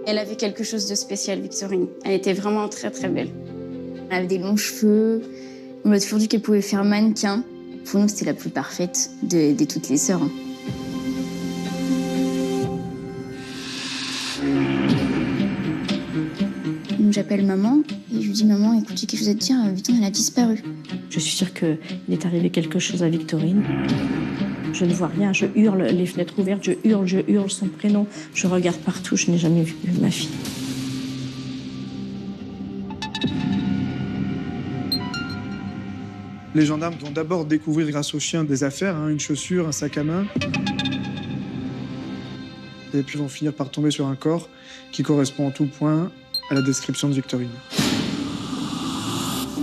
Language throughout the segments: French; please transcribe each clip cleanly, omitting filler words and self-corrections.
Elle avait quelque chose de spécial, Victorine. Elle était vraiment très, très belle. Elle avait des longs cheveux. On m'a toujours dit qu'elle pouvait faire mannequin. Pour nous, c'était la plus parfaite de toutes les sœurs. Donc, j'appelle maman et je lui dis « Maman, écoute, j'ai quelque chose à te dire, Victorine, elle a disparu. » Je suis sûre qu'il est arrivé quelque chose à Victorine. Je ne vois rien, je hurle, les fenêtres ouvertes, je hurle son prénom. Je regarde partout, je n'ai jamais vu ma fille. Les gendarmes vont d'abord découvrir grâce au chien des affaires, une chaussure, un sac à main. Et puis vont finir par tomber sur un corps qui correspond en tout point à la description de Victorine.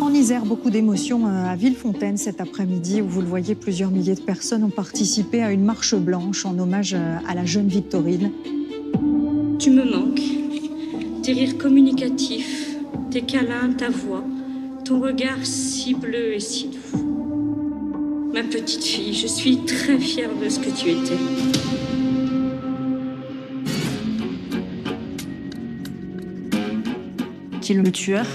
En Isère, beaucoup d'émotions à Villefontaine cet après-midi, où vous le voyez, plusieurs milliers de personnes ont participé à une marche blanche en hommage à la jeune Victorine. Tu me manques. Tes rires communicatifs, tes câlins, ta voix, ton regard si bleu et si doux. Ma petite fille, je suis très fière de ce que tu étais. Qui est le tueur?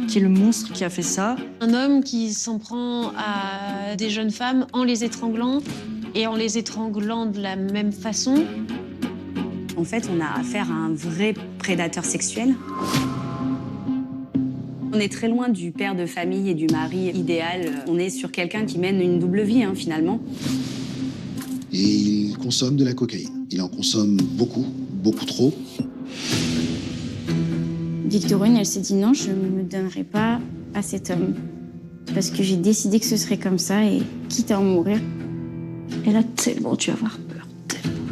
Qui est le monstre qui a fait ça? Un homme qui s'en prend à des jeunes femmes en les étranglant et en les étranglant de la même façon. En fait, on a affaire à un vrai prédateur sexuel. On est très loin du père de famille et du mari idéal. On est sur quelqu'un qui mène une double vie, finalement. Et il consomme de la cocaïne. Il en consomme beaucoup, beaucoup trop. Victorine, elle s'est dit non, je ne me donnerai pas à cet homme. Parce que j'ai décidé que ce serait comme ça et quitte à en mourir. Elle a tellement dû avoir peur, tellement.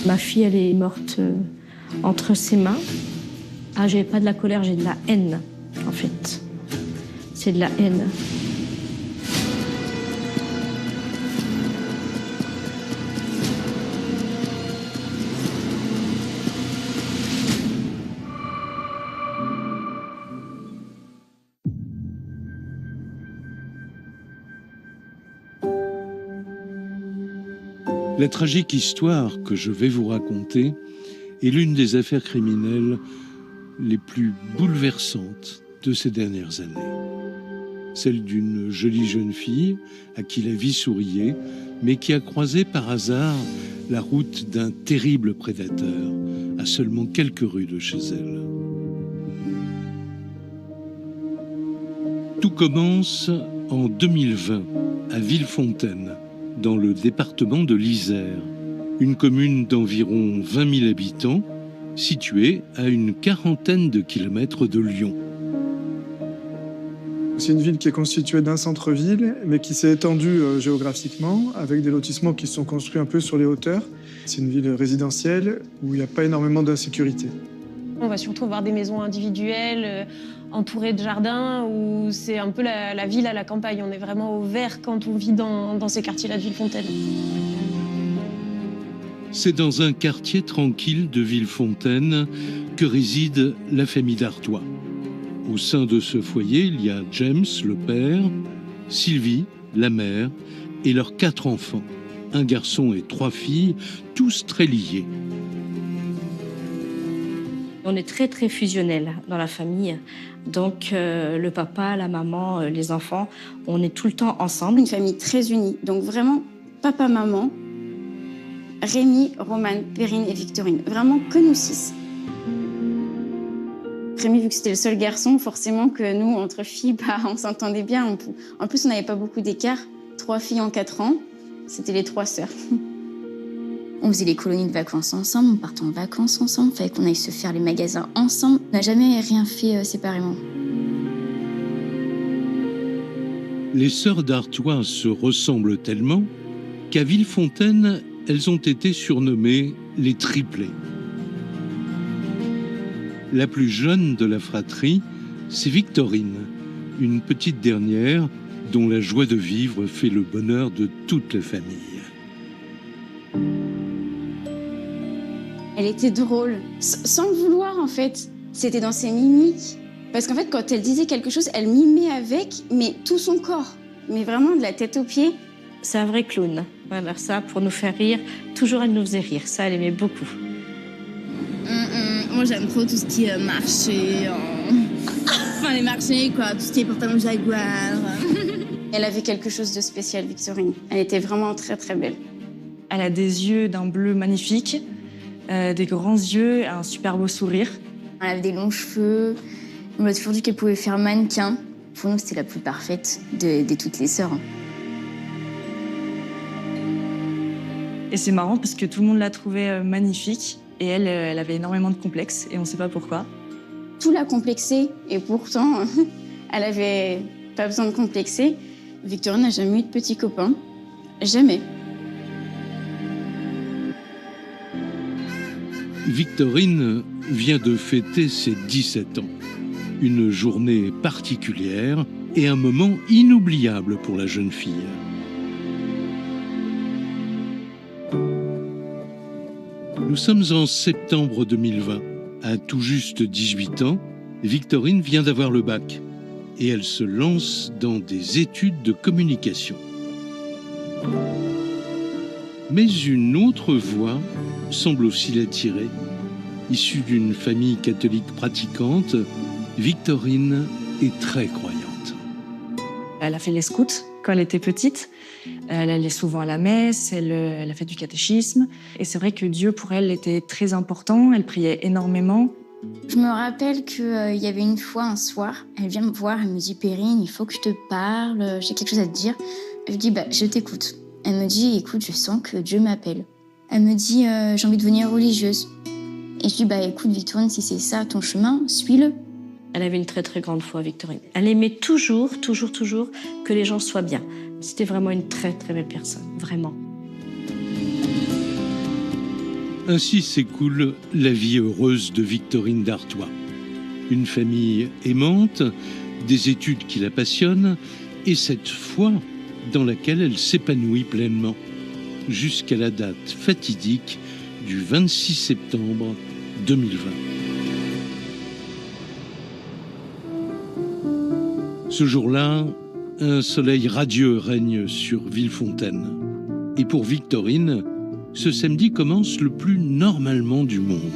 Ma fille, elle est morte entre ses mains. Ah, j'ai pas de la colère, j'ai de la haine, en fait. C'est de la haine. La tragique histoire que je vais vous raconter est l'une des affaires criminelles les plus bouleversantes de ces dernières années. Celle d'une jolie jeune fille à qui la vie souriait, mais qui a croisé par hasard la route d'un terrible prédateur à seulement quelques rues de chez elle. Tout commence en 2020 à Villefontaine, dans le département de l'Isère, une commune d'environ 20 000 habitants, située à une quarantaine de kilomètres de Lyon. C'est une ville qui est constituée d'un centre-ville, mais qui s'est étendue géographiquement, avec des lotissements qui sont construits un peu sur les hauteurs. C'est une ville résidentielle où il n'y a pas énormément d'insécurité. On va surtout voir des maisons individuelles, entourées de jardins, où c'est un peu la ville à la campagne. On est vraiment au vert quand on vit dans ces quartiers-là de Villefontaine. C'est dans un quartier tranquille de Villefontaine que réside la famille d'Artois. Au sein de ce foyer, il y a James, le père, Sylvie, la mère, et leurs 4 enfants, un garçon et 3 filles, tous très liés. On est très, très fusionnels dans la famille. Donc, le papa, la maman, les enfants, on est tout le temps ensemble. Une famille très unie. Donc vraiment, papa, maman, Rémi, Romane, Perrine et Victorine. Vraiment que nous 6. Rémi, vu que c'était le seul garçon, forcément que nous, entre filles, on s'entendait bien. En plus, on n'avait pas beaucoup d'écart. 3 filles en 4 ans. C'était les 3 sœurs. On faisait les colonies de vacances ensemble, on partait en vacances ensemble, il fallait qu'on aille se faire les magasins ensemble. On n'a jamais rien fait séparément. Les sœurs d'Artois se ressemblent tellement qu'à Villefontaine, elles ont été surnommées les triplées. La plus jeune de la fratrie, c'est Victorine, une petite dernière dont la joie de vivre fait le bonheur de toute la famille. Elle était drôle, sans le vouloir en fait. C'était dans ses mimiques. Parce qu'en fait, quand elle disait quelque chose, elle mimait avec, mais tout son corps. Mais vraiment de la tête aux pieds. C'est un vrai clown. Voilà, ça, pour nous faire rire. Toujours, elle nous faisait rire. Ça, elle aimait beaucoup. moi j'aime trop tout ce qui est marché, enfin les marchés quoi, tout ce qui est pantalon Jaguar. Elle avait quelque chose de spécial, Victorine. Elle était vraiment très très belle. Elle a des yeux d'un bleu magnifique, des grands yeux, un super beau sourire. Elle avait des longs cheveux. On m'a toujours dit qu'elle pouvait faire mannequin. Pour nous, c'était la plus parfaite de toutes les sœurs. Et c'est marrant parce que tout le monde la trouvait magnifique et elle, elle avait énormément de complexes et on ne sait pas pourquoi. Tout l'a complexée et pourtant, elle avait pas besoin de complexer. Victorine n'a jamais eu de petit copain. Jamais. Victorine vient de fêter ses 17 ans. Une journée particulière et un moment inoubliable pour la jeune fille. Nous sommes en septembre 2020. À tout juste 18 ans, Victorine vient d'avoir le bac et elle se lance dans des études de communication. Mais une autre voie semble aussi l'attirer. Issue d'une famille catholique pratiquante, Victorine est très croyante. Elle a fait les scouts quand elle était petite. Elle allait souvent à la messe, elle a fait du catéchisme. Et c'est vrai que Dieu, pour elle, était très important. Elle priait énormément. Je me rappelle qu'il y avait une fois, un soir, elle vient me voir, elle me dit « Perrine, il faut que je te parle, j'ai quelque chose à te dire. » Je dis « je t'écoute. » Elle me dit « Écoute, je sens que Dieu m'appelle. » Elle me dit « J'ai envie de devenir religieuse. » Et je dis « Écoute, Victorine, si c'est ça ton chemin, suis-le. » Elle avait une très très grande foi, Victorine. Elle aimait toujours que les gens soient bien. C'était vraiment une très très belle personne, vraiment. Ainsi s'écoule la vie heureuse de Victorine Dartois. Une famille aimante, des études qui la passionnent et cette foi dans laquelle elle s'épanouit pleinement, jusqu'à la date fatidique du 26 septembre 2020. Ce jour-là, un soleil radieux règne sur Villefontaine. Et pour Victorine, ce samedi commence le plus normalement du monde.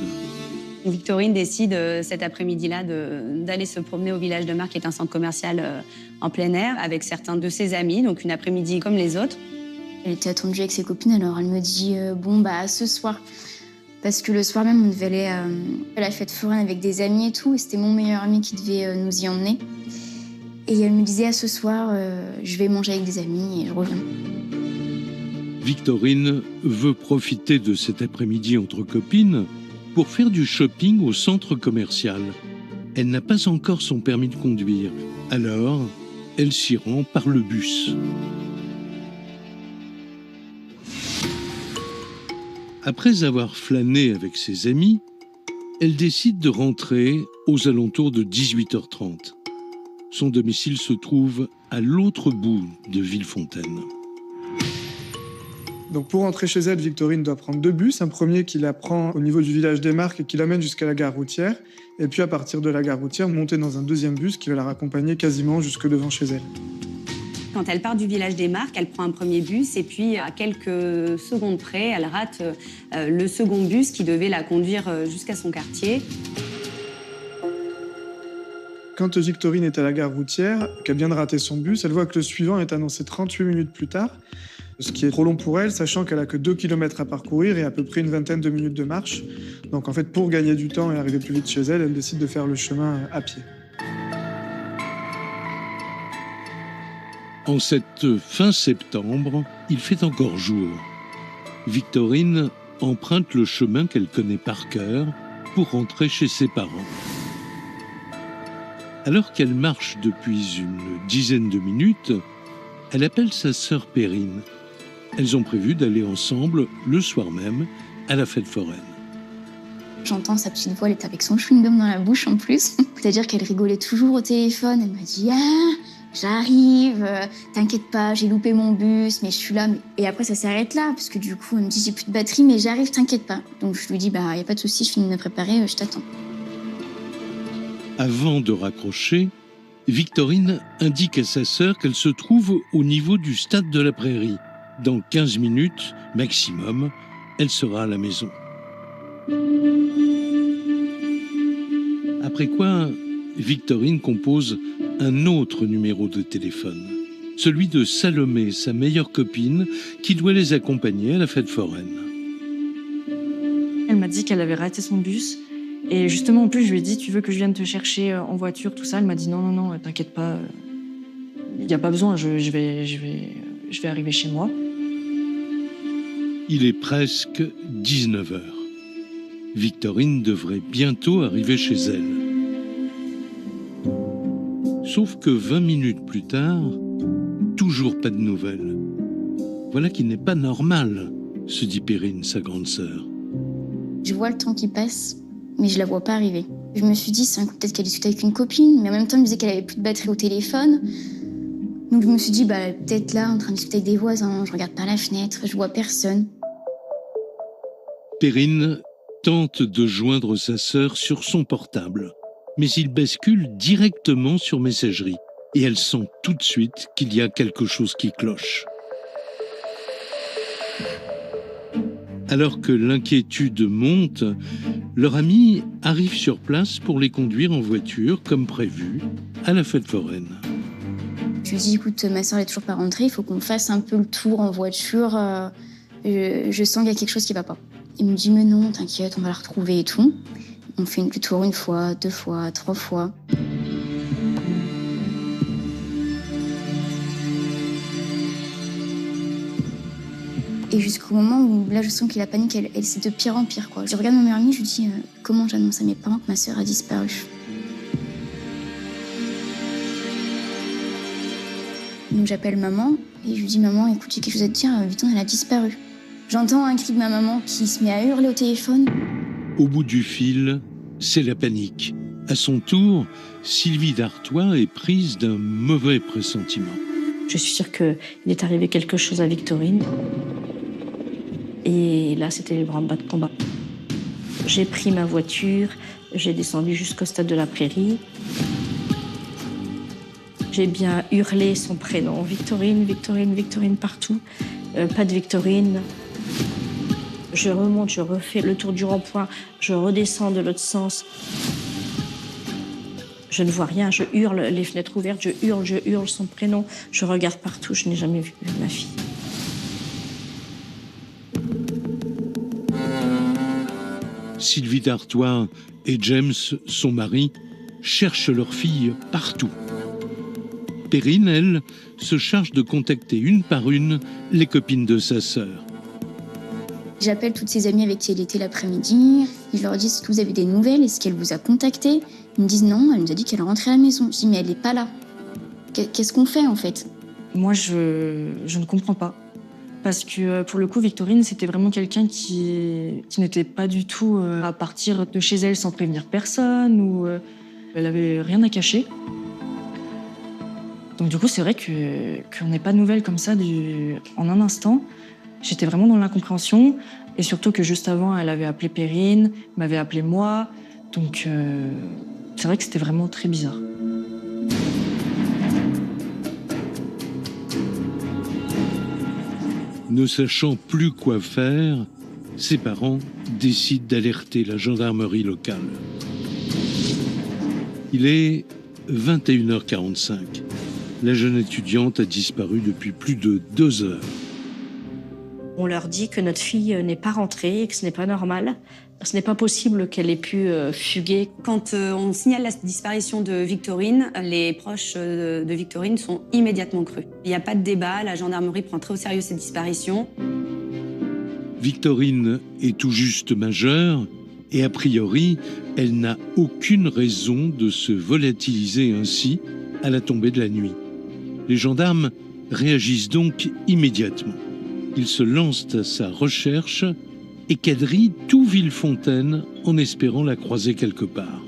Victorine décide cet après-midi-là d'aller se promener au village de Marc, qui est un centre commercial en plein air, avec certains de ses amis, donc une après-midi comme les autres. Elle était attendue avec ses copines, alors elle me dit ce soir. Parce que le soir même, on devait aller à la fête foraine avec des amis et tout, et c'était mon meilleur ami qui devait nous y emmener. Et elle me disait, ce soir, je vais manger avec des amis et je reviens. Victorine veut profiter de cet après-midi entre copines pour faire du shopping au centre commercial. Elle n'a pas encore son permis de conduire, alors elle s'y rend par le bus. Après avoir flâné avec ses amis, elle décide de rentrer aux alentours de 18h30. Son domicile se trouve à l'autre bout de Villefontaine. Donc pour rentrer chez elle, Victorine doit prendre 2 bus. Un premier qui la prend au niveau du village des Marques et qui l'amène jusqu'à la gare routière. Et puis à partir de la gare routière, monter dans un deuxième bus qui va la raccompagner quasiment jusque devant chez elle. Quand elle part du village des Marques, elle prend un premier bus et puis à quelques secondes près, elle rate le second bus qui devait la conduire jusqu'à son quartier. Quand Victorine est à la gare routière, qu'elle vient de rater son bus, elle voit que le suivant est annoncé 38 minutes plus tard, ce qui est trop long pour elle, sachant qu'elle a que 2 km à parcourir et à peu près une vingtaine de minutes de marche. Donc en fait, pour gagner du temps et arriver plus vite chez elle, elle décide de faire le chemin à pied. En cette fin septembre, il fait encore jour. Victorine emprunte le chemin qu'elle connaît par cœur pour rentrer chez ses parents. Alors qu'elle marche depuis une dizaine de minutes, elle appelle sa sœur Perrine. Elles ont prévu d'aller ensemble le soir même à la fête foraine. J'entends sa petite voix, elle est avec son chewing-gum dans la bouche en plus. C'est-à-dire qu'elle rigolait toujours au téléphone. Elle m'a dit « Ah, j'arrive, t'inquiète pas, j'ai loupé mon bus, mais je suis là. » Et après, ça s'arrête là, parce que du coup, elle me dit « J'ai plus de batterie, mais j'arrive, t'inquiète pas. » Donc je lui dis « Y a pas de souci, je finis de me préparer, je t'attends. » Avant de raccrocher, Victorine indique à sa sœur qu'elle se trouve au niveau du stade de la Prairie. Dans 15 minutes, maximum, elle sera à la maison. Après quoi, Victorine compose un autre numéro de téléphone, celui de Salomé, sa meilleure copine, qui doit les accompagner à la fête foraine. Elle m'a dit qu'elle avait raté son bus. Et justement, en plus, je lui ai dit, tu veux que je vienne te chercher en voiture, tout ça. Elle m'a dit, non, t'inquiète pas, il n'y a pas besoin, je vais arriver chez moi. Il est presque 19h. Victorine devrait bientôt arriver chez elle. Sauf que 20 minutes plus tard, toujours pas de nouvelles. Voilà qui n'est pas normal, se dit Perrine, sa grande sœur. Je vois le temps qui passe, mais je la vois pas arriver. Je me suis dit, c'est un coup peut-être qu'elle discutait avec une copine, mais en même temps, elle me disait qu'elle avait plus de batterie au téléphone. Donc je me suis dit, peut-être là, en train de discuter avec des voisins, je regarde par la fenêtre, je vois personne. Perrine tente de joindre sa sœur sur son portable, mais il bascule directement sur messagerie et elle sent tout de suite qu'il y a quelque chose qui cloche. Alors que l'inquiétude monte, leur ami arrive sur place pour les conduire en voiture, comme prévu, à la fête foraine. Je lui dis, écoute, ma soeur n'est toujours pas rentrée, il faut qu'on fasse un peu le tour en voiture. Je sens qu'il y a quelque chose qui va pas. Il me dit, mais non, t'inquiète, on va la retrouver et tout. On fait le tour 1 fois, 2 fois, 3 fois. Et jusqu'au moment où là, je sens que la panique, elle c'est de pire en pire, quoi. Je regarde ma meilleure amie, je lui dis, comment j'annonce à mes parents que ma soeur a disparu. Donc j'appelle maman et je lui dis, maman, écoute, j'ai quelque chose à te dire, Victorine, elle a disparu. J'entends un cri de ma maman qui se met à hurler au téléphone. Au bout du fil, c'est la panique. À son tour, Sylvie Dartois est prise d'un mauvais pressentiment. Je suis sûre qu'il est arrivé quelque chose à Victorine. Et là, c'était le branle-bas de combat. J'ai pris ma voiture, j'ai descendu jusqu'au stade de la Prairie. J'ai bien hurlé son prénom, Victorine, Victorine, Victorine, partout. Pas de Victorine. Je remonte, je refais le tour du rond-point, je redescends de l'autre sens. Je ne vois rien, je hurle, les fenêtres ouvertes, je hurle son prénom. Je regarde partout, je n'ai jamais vu ma fille. Sylvie Dartois et James, son mari, cherchent leur fille partout. Perrine, elle, se charge de contacter une par une les copines de sa sœur. J'appelle toutes ses amies avec qui elle était l'après-midi. Je leur dis, est-ce que vous avez des nouvelles? Est-ce qu'elle vous a contacté? Ils me disent non, elle nous a dit qu'elle est rentrée à la maison. Je dis, mais elle n'est pas là. Qu'est-ce qu'on fait, en fait? Moi, je ne comprends pas. Parce que, pour le coup, Victorine, c'était vraiment quelqu'un qui n'était pas du tout à partir de chez elle sans prévenir personne, ou elle avait rien à cacher. Donc du coup, c'est vrai qu'on n'ait pas de nouvelles comme ça en un instant. J'étais vraiment dans l'incompréhension. Et surtout que juste avant, elle avait appelé Perrine, m'avait appelé moi. Donc c'est vrai que c'était vraiment très bizarre. Ne sachant plus quoi faire, ses parents décident d'alerter la gendarmerie locale. Il est 21h45. La jeune étudiante a disparu depuis plus de 2 heures. On leur dit que notre fille n'est pas rentrée et que ce n'est pas normal. Ce n'est pas possible qu'elle ait pu fuguer. Quand on signale la disparition de Victorine, les proches de Victorine sont immédiatement crus. Il n'y a pas de débat, la gendarmerie prend très au sérieux cette disparition. Victorine est tout juste majeure et a priori, elle n'a aucune raison de se volatiliser ainsi à la tombée de la nuit. Les gendarmes réagissent donc immédiatement. Ils se lancent à sa recherche et quadrillent tout Villefontaine en espérant la croiser quelque part.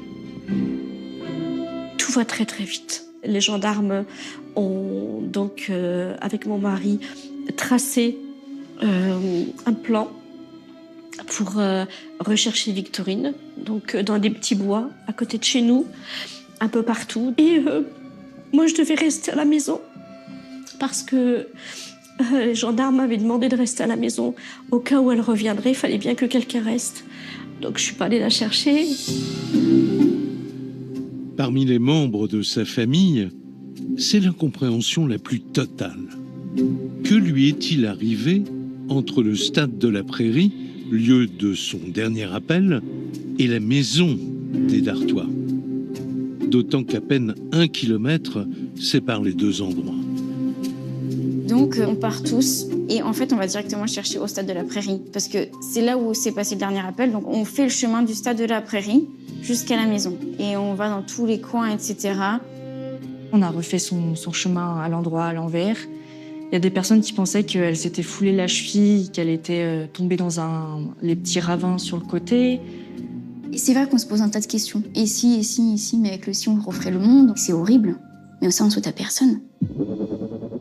Tout va très très vite. Les gendarmes ont donc, avec mon mari, tracé un plan pour rechercher Victorine, donc dans des petits bois à côté de chez nous, un peu partout. Et moi, je devais rester à la maison parce que les gendarmes m'avaient demandé de rester à la maison. Au cas où elle reviendrait, il fallait bien que quelqu'un reste. Donc je suis pas allée la chercher. Parmi les membres de sa famille, c'est l'incompréhension la plus totale. Que lui est-il arrivé entre le stade de la Prairie, lieu de son dernier appel, et la maison des Dartois? D'autant qu'à peine 1 kilomètre sépare les deux endroits. Donc on part tous et en fait on va directement chercher au stade de la Prairie parce que c'est là où s'est passé le dernier appel. Donc on fait le chemin du stade de la Prairie jusqu'à la maison et on va dans tous les coins, etc. On a refait son chemin à l'endroit, à l'envers. Il y a des personnes qui pensaient qu'elle s'était foulée la cheville, qu'elle était tombée dans les petits ravins sur le côté. Et c'est vrai qu'on se pose un tas de questions. Et si, mais avec le si on referait le monde, c'est horrible. Mais ça on souhaite à personne.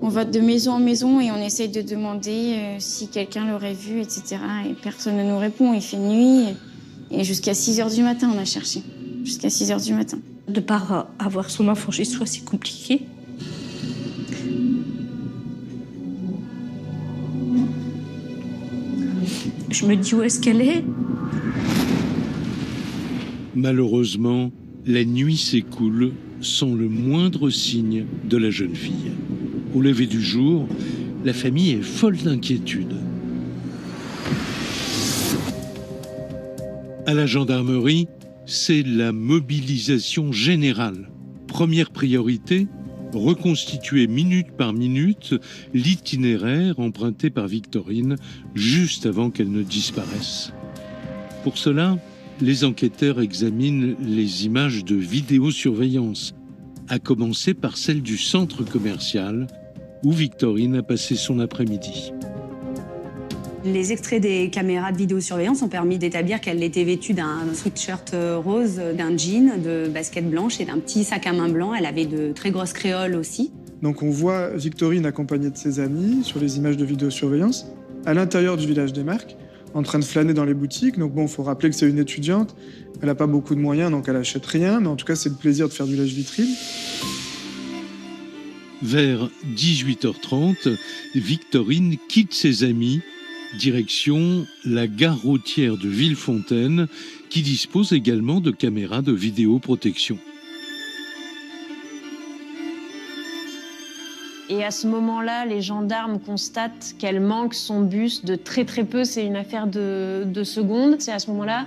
On va de maison en maison et on essaye de demander si quelqu'un l'aurait vu, etc. Et personne ne nous répond, il fait nuit. Et jusqu'à 6h du matin, on a cherché. Jusqu'à 6h du matin. De par avoir son enfant chez soi, c'est compliqué. Je me dis où est-ce qu'elle est. Malheureusement, la nuit s'écoule sans le moindre signe de la jeune fille. Au lever du jour, la famille est folle d'inquiétude. À la gendarmerie, c'est la mobilisation générale. Première priorité, reconstituer minute par minute l'itinéraire emprunté par Victorine juste avant qu'elle ne disparaisse. Pour cela, les enquêteurs examinent les images de vidéosurveillance, à commencer par celle du centre commercial où Victorine a passé son après-midi. Les extraits des caméras de vidéosurveillance ont permis d'établir qu'elle était vêtue d'un sweatshirt rose, d'un jean, de baskets blanches et d'un petit sac à main blanc. Elle avait de très grosses créoles aussi. Donc on voit Victorine accompagnée de ses amis sur les images de vidéosurveillance à l'intérieur du village des Marques, en train de flâner dans les boutiques. Donc bon, il faut rappeler que c'est une étudiante, elle n'a pas beaucoup de moyens, donc elle achète rien, mais en tout cas c'est le plaisir de faire du lèche-vitrine. Vers 18h30, Victorine quitte ses amis, direction la gare routière de Villefontaine, qui dispose également de caméras de vidéoprotection. Et à ce moment-là, les gendarmes constatent qu'elle manque son bus de très peu, c'est une affaire de secondes. C'est à ce moment-là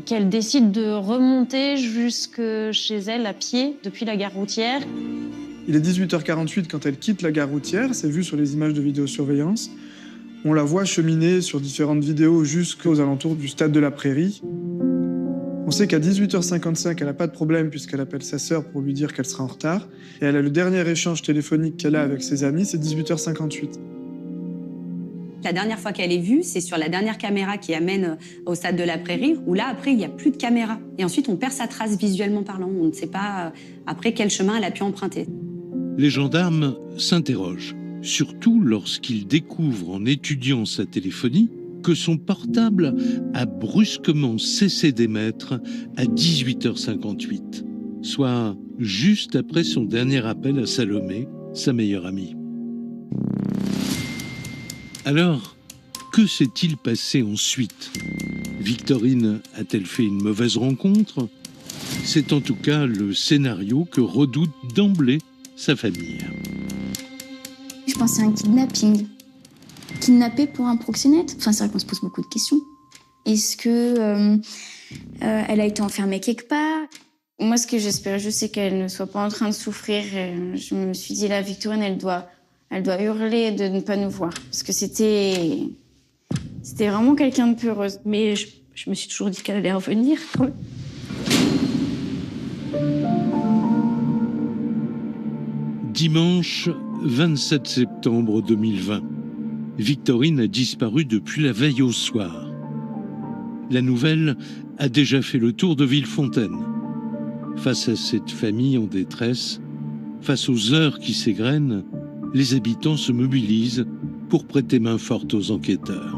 qu'elle décide de remonter jusque chez elle à pied depuis la gare routière. Il est 18h48 quand elle quitte la gare routière, c'est vu sur les images de vidéosurveillance. On la voit cheminer sur différentes vidéos jusqu'aux alentours du stade de la Prairie. On sait qu'à 18h55, elle n'a pas de problème puisqu'elle appelle sa sœur pour lui dire qu'elle sera en retard. Et elle a le dernier échange téléphonique qu'elle a avec ses amis, c'est 18h58. La dernière fois qu'elle est vue, c'est sur la dernière caméra qui amène au stade de la Prairie, où là, après, il n'y a plus de caméra. Et ensuite, on perd sa trace visuellement parlant. On ne sait pas après quel chemin elle a pu emprunter. Les gendarmes s'interrogent, surtout lorsqu'ils découvrent en étudiant sa téléphonie que son portable a brusquement cessé d'émettre à 18h58, soit juste après son dernier appel à Salomé, sa meilleure amie. Alors, que s'est-il passé ensuite? Victorine a-t-elle fait une mauvaise rencontre? C'est en tout cas le scénario que redoute d'emblée sa famille. Je pensais à un kidnapping. Kidnappé pour un proxénète? Enfin, c'est vrai qu'on se pose beaucoup de questions. Est-ce que elle a été enfermée quelque part? Moi, ce que j'espère juste, c'est qu'elle ne soit pas en train de souffrir. Je me suis dit, la Victorine, elle doit hurler de ne pas nous voir. Parce que c'était vraiment quelqu'un de peureuse. Mais je me suis toujours dit qu'elle allait revenir quand même. Dimanche 27 septembre 2020. Victorine a disparu depuis la veille au soir. La nouvelle a déjà fait le tour de Villefontaine. Face à cette famille en détresse, face aux heures qui s'égrènent, les habitants se mobilisent pour prêter main forte aux enquêteurs.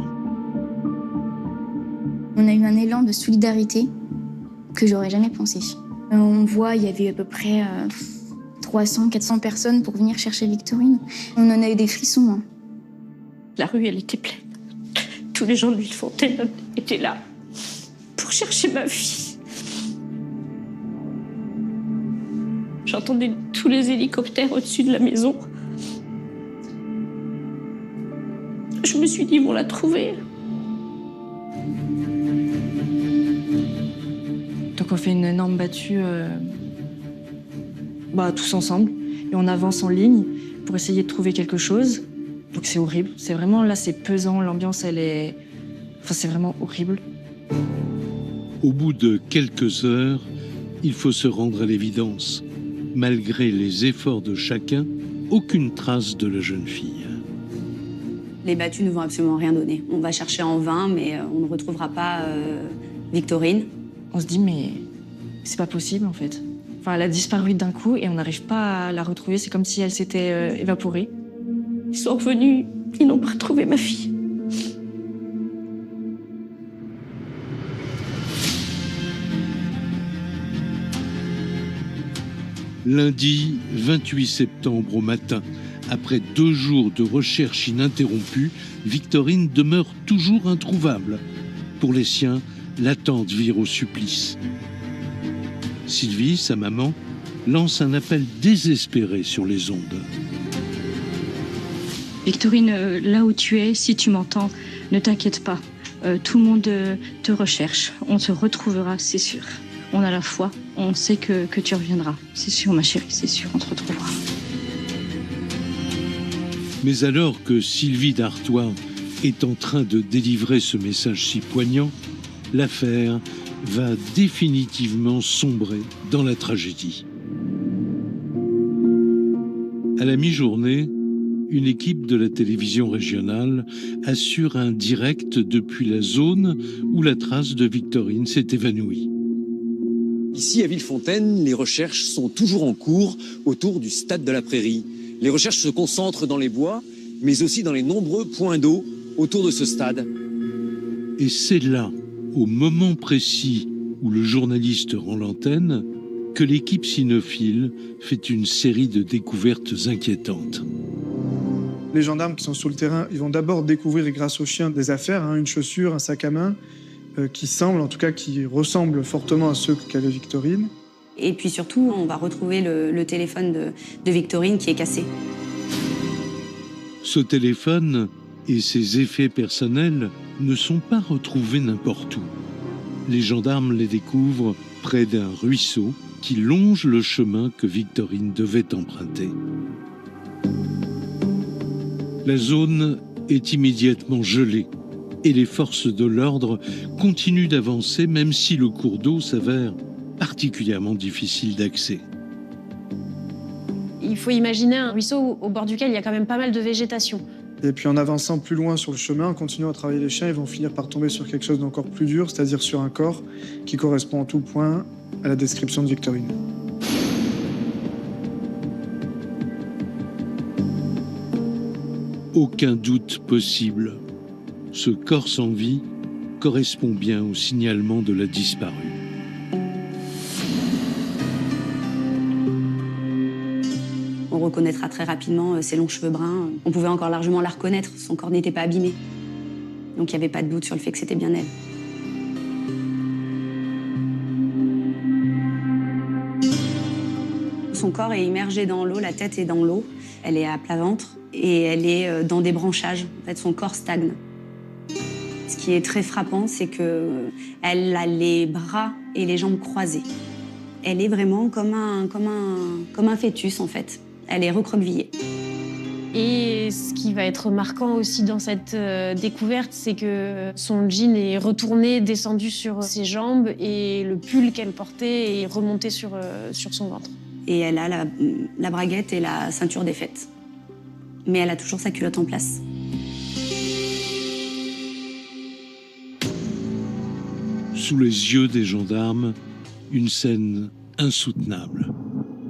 On a eu un élan de solidarité que j'aurais jamais pensé. On voit, il y avait à peu près 300-400 personnes pour venir chercher Victorine. On en a eu des frissons. Hein. La rue, elle était pleine. Tous les gens de Villefontaine étaient là pour chercher ma fille. J'entendais tous les hélicoptères au-dessus de la maison. Je me suis dit, ils vont la trouver. Donc on fait une énorme battue tous ensemble et on avance en ligne pour essayer de trouver quelque chose. Donc c'est horrible, c'est vraiment là, c'est pesant, l'ambiance c'est vraiment horrible. Au bout de quelques heures, il faut se rendre à l'évidence. Malgré les efforts de chacun, aucune trace de la jeune fille. Les battues ne vont absolument rien donner. On va chercher en vain, mais on ne retrouvera pas Victorine. On se dit, mais c'est pas possible en fait. Enfin, elle a disparu d'un coup et on n'arrive pas à la retrouver. C'est comme si elle s'était évaporée. Ils sont revenus, ils n'ont pas retrouvé ma fille. Lundi 28 septembre au matin, après 2 jours de recherche ininterrompue, Victorine demeure toujours introuvable. Pour les siens, l'attente vire au supplice. Sylvie, sa maman, lance un appel désespéré sur les ondes. Victorine, là où tu es, si tu m'entends, ne t'inquiète pas. Tout le monde te recherche. On te retrouvera, c'est sûr. On a la foi, on sait que tu reviendras. C'est sûr, ma chérie, c'est sûr, on te retrouvera. Mais alors que Sylvie d'Artois est en train de délivrer ce message si poignant, l'affaire va définitivement sombrer dans la tragédie. À la mi-journée, une équipe de la télévision régionale assure un direct depuis la zone où la trace de Victorine s'est évanouie. Ici, à Villefontaine, les recherches sont toujours en cours autour du stade de la Prairie. Les recherches se concentrent dans les bois, mais aussi dans les nombreux points d'eau autour de ce stade. Et c'est là, au moment précis où le journaliste rend l'antenne, que l'équipe cynophile fait une série de découvertes inquiétantes. Les gendarmes qui sont sur le terrain, ils vont d'abord découvrir, grâce aux chiens, des affaires, une chaussure, un sac à main, qui semblent, en tout cas qui ressemblent fortement à ceux qu'avait Victorine. Et puis surtout, on va retrouver le téléphone de Victorine qui est cassé. Ce téléphone et ses effets personnels ne sont pas retrouvés n'importe où. Les gendarmes les découvrent près d'un ruisseau qui longe le chemin que Victorine devait emprunter. La zone est immédiatement gelée et les forces de l'ordre continuent d'avancer même si le cours d'eau s'avère particulièrement difficile d'accès. Il faut imaginer un ruisseau au bord duquel il y a quand même pas mal de végétation. Et puis en avançant plus loin sur le chemin, en continuant à travailler les chiens, ils vont finir par tomber sur quelque chose d'encore plus dur, c'est-à-dire sur un corps qui correspond en tout point à la description de Victorine. Aucun doute possible. Ce corps sans vie correspond bien au signalement de la disparue. On reconnaîtra très rapidement ses longs cheveux bruns. On pouvait encore largement la reconnaître, son corps n'était pas abîmé. Donc il n'y avait pas de doute sur le fait que c'était bien elle. Son corps est immergé dans l'eau, la tête est dans l'eau. Elle est à plat ventre et elle est dans des branchages. En fait, son corps stagne. Ce qui est très frappant, c'est qu'elle a les bras et les jambes croisés. Elle est vraiment comme un fœtus, en fait. Elle est recroquevillée. Et ce qui va être marquant aussi dans cette découverte, c'est que son jean est retourné, descendu sur ses jambes et le pull qu'elle portait est remonté sur son ventre. Et elle a la braguette et la ceinture défaite. Mais elle a toujours sa culotte en place. Sous les yeux des gendarmes, une scène insoutenable.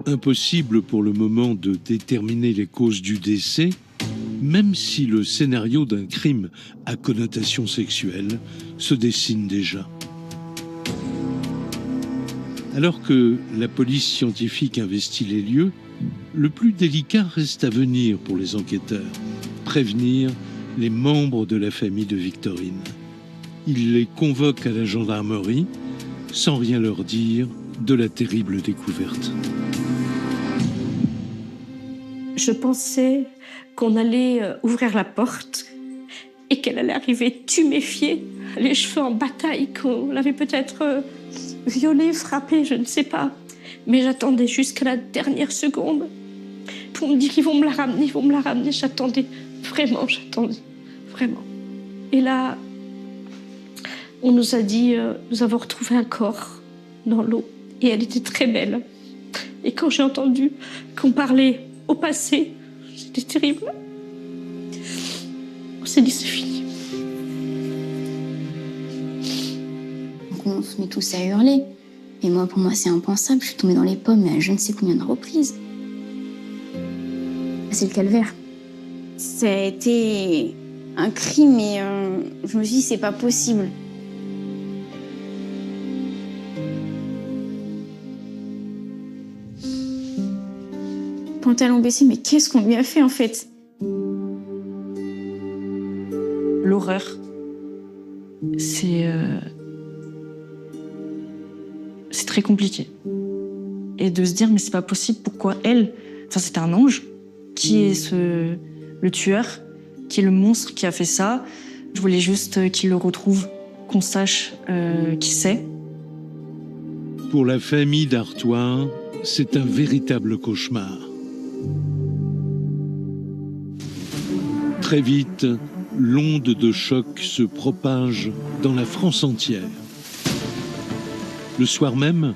Impossible pour le moment de déterminer les causes du décès, même si le scénario d'un crime à connotation sexuelle se dessine déjà. Alors que la police scientifique investit les lieux, le plus délicat reste à venir pour les enquêteurs, prévenir les membres de la famille de Victorine. Ils les convoquent à la gendarmerie sans rien leur dire de la terrible découverte. Je pensais qu'on allait ouvrir la porte et qu'elle allait arriver tuméfiée, les cheveux en bataille, qu'on l'avait peut-être violée, frappée, je ne sais pas. Mais j'attendais jusqu'à la dernière seconde pour me dire qu'ils vont me la ramener, ils vont me la ramener. J'attendais, vraiment. Et là, on nous a dit, nous avons retrouvé un corps dans l'eau et elle était très belle. Et quand j'ai entendu qu'on parlait au passé, c'était terrible. On s'est dit, c'est fini. Donc on se met tous à hurler. Et moi, pour moi, c'est impensable. Je suis tombée dans les pommes à je ne sais combien de reprises. C'est le calvaire. Ça a été un crime et je me suis dit, c'est pas possible. Pantalon baissé, mais qu'est-ce qu'on lui a fait en fait? L'horreur, c'est très compliqué. Et de se dire, mais c'est pas possible, pourquoi elle? Enfin, c'était un ange. Qui est le tueur? Qui est le monstre qui a fait ça? Je voulais juste qu'il le retrouve, qu'on sache qui c'est. Pour la famille d'Artois, c'est un véritable cauchemar. Très vite, l'onde de choc se propage dans la France entière. Le soir même,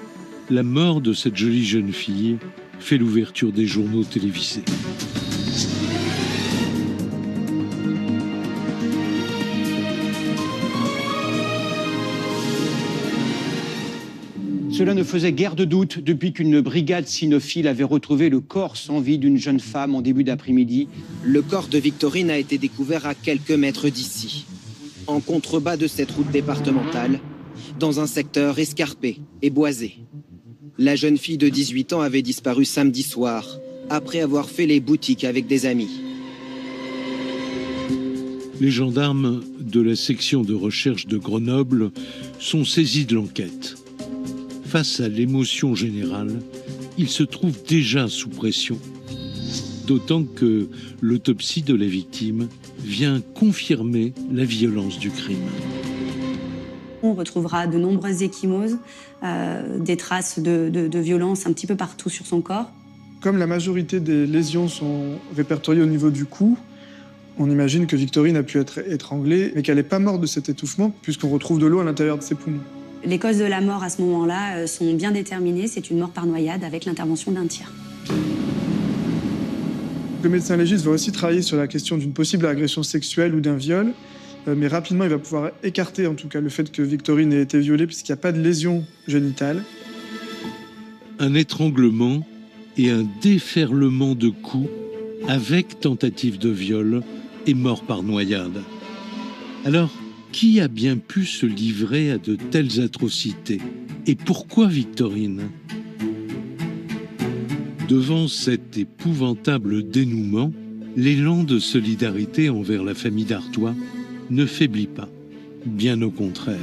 la mort de cette jolie jeune fille fait l'ouverture des journaux télévisés. Cela ne faisait guère de doute depuis qu'une brigade cynophile avait retrouvé le corps sans vie d'une jeune femme en début d'après-midi. Le corps de Victorine a été découvert à quelques mètres d'ici, en contrebas de cette route départementale, dans un secteur escarpé et boisé. La jeune fille de 18 ans avait disparu samedi soir, après avoir fait les boutiques avec des amis. Les gendarmes de la section de recherche de Grenoble sont saisis de l'enquête. Face à l'émotion générale, ils se trouvent déjà sous pression. D'autant que l'autopsie de la victime vient confirmer la violence du crime. On retrouvera de nombreuses ecchymoses, des traces de violence un petit peu partout sur son corps. Comme la majorité des lésions sont répertoriées au niveau du cou, on imagine que Victorine a pu être étranglée, mais qu'elle n'est pas morte de cet étouffement, puisqu'on retrouve de l'eau à l'intérieur de ses poumons. Les causes de la mort à ce moment-là sont bien déterminées. C'est une mort par noyade avec l'intervention d'un tiers. Le médecin légiste va aussi travailler sur la question d'une possible agression sexuelle ou d'un viol, mais rapidement il va pouvoir écarter en tout cas le fait que Victorine ait été violée puisqu'il n'y a pas de lésion génitale. Un étranglement et un déferlement de coups avec tentative de viol et mort par noyade. Alors, qui a bien pu se livrer à de telles atrocités? Et pourquoi Victorine? Devant cet épouvantable dénouement, l'élan de solidarité envers la famille d'Artois ne faiblit pas, bien au contraire.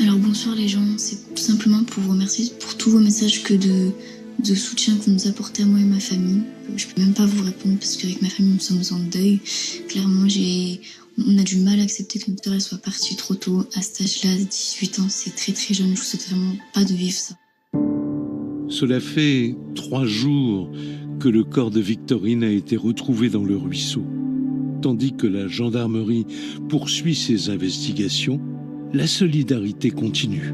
Alors bonsoir les gens, c'est tout simplement pour vous remercier pour tous vos messages de soutien que vous nous apportez à moi et ma famille. Je peux même pas vous répondre parce qu'avec ma famille nous sommes en deuil. Clairement on a du mal à accepter que notre sœur soit partie trop tôt. À cet âge-là, 18 ans, c'est très très jeune. Je vous souhaite vraiment pas de vivre ça. Cela fait 3 jours que le corps de Victorine a été retrouvé dans le ruisseau. Tandis que la gendarmerie poursuit ses investigations, la solidarité continue.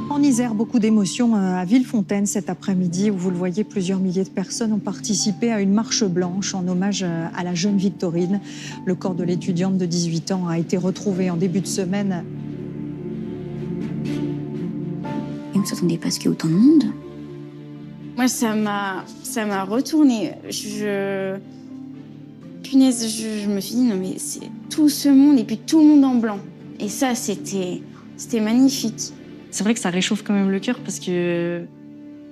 En Isère, beaucoup d'émotions à Villefontaine cet après-midi où vous le voyez, plusieurs milliers de personnes ont participé à une marche blanche en hommage à la jeune Victorine. Le corps de l'étudiante de 18 ans a été retrouvé en début de semaine. Et on ne s'attendait pas à ce qu'il y ait autant de monde. Moi, ça m'a retourné. Punaise, je me suis dit, non mais c'est tout ce monde et puis tout le monde en blanc. Et ça, c'était magnifique. C'est vrai que ça réchauffe quand même le cœur parce que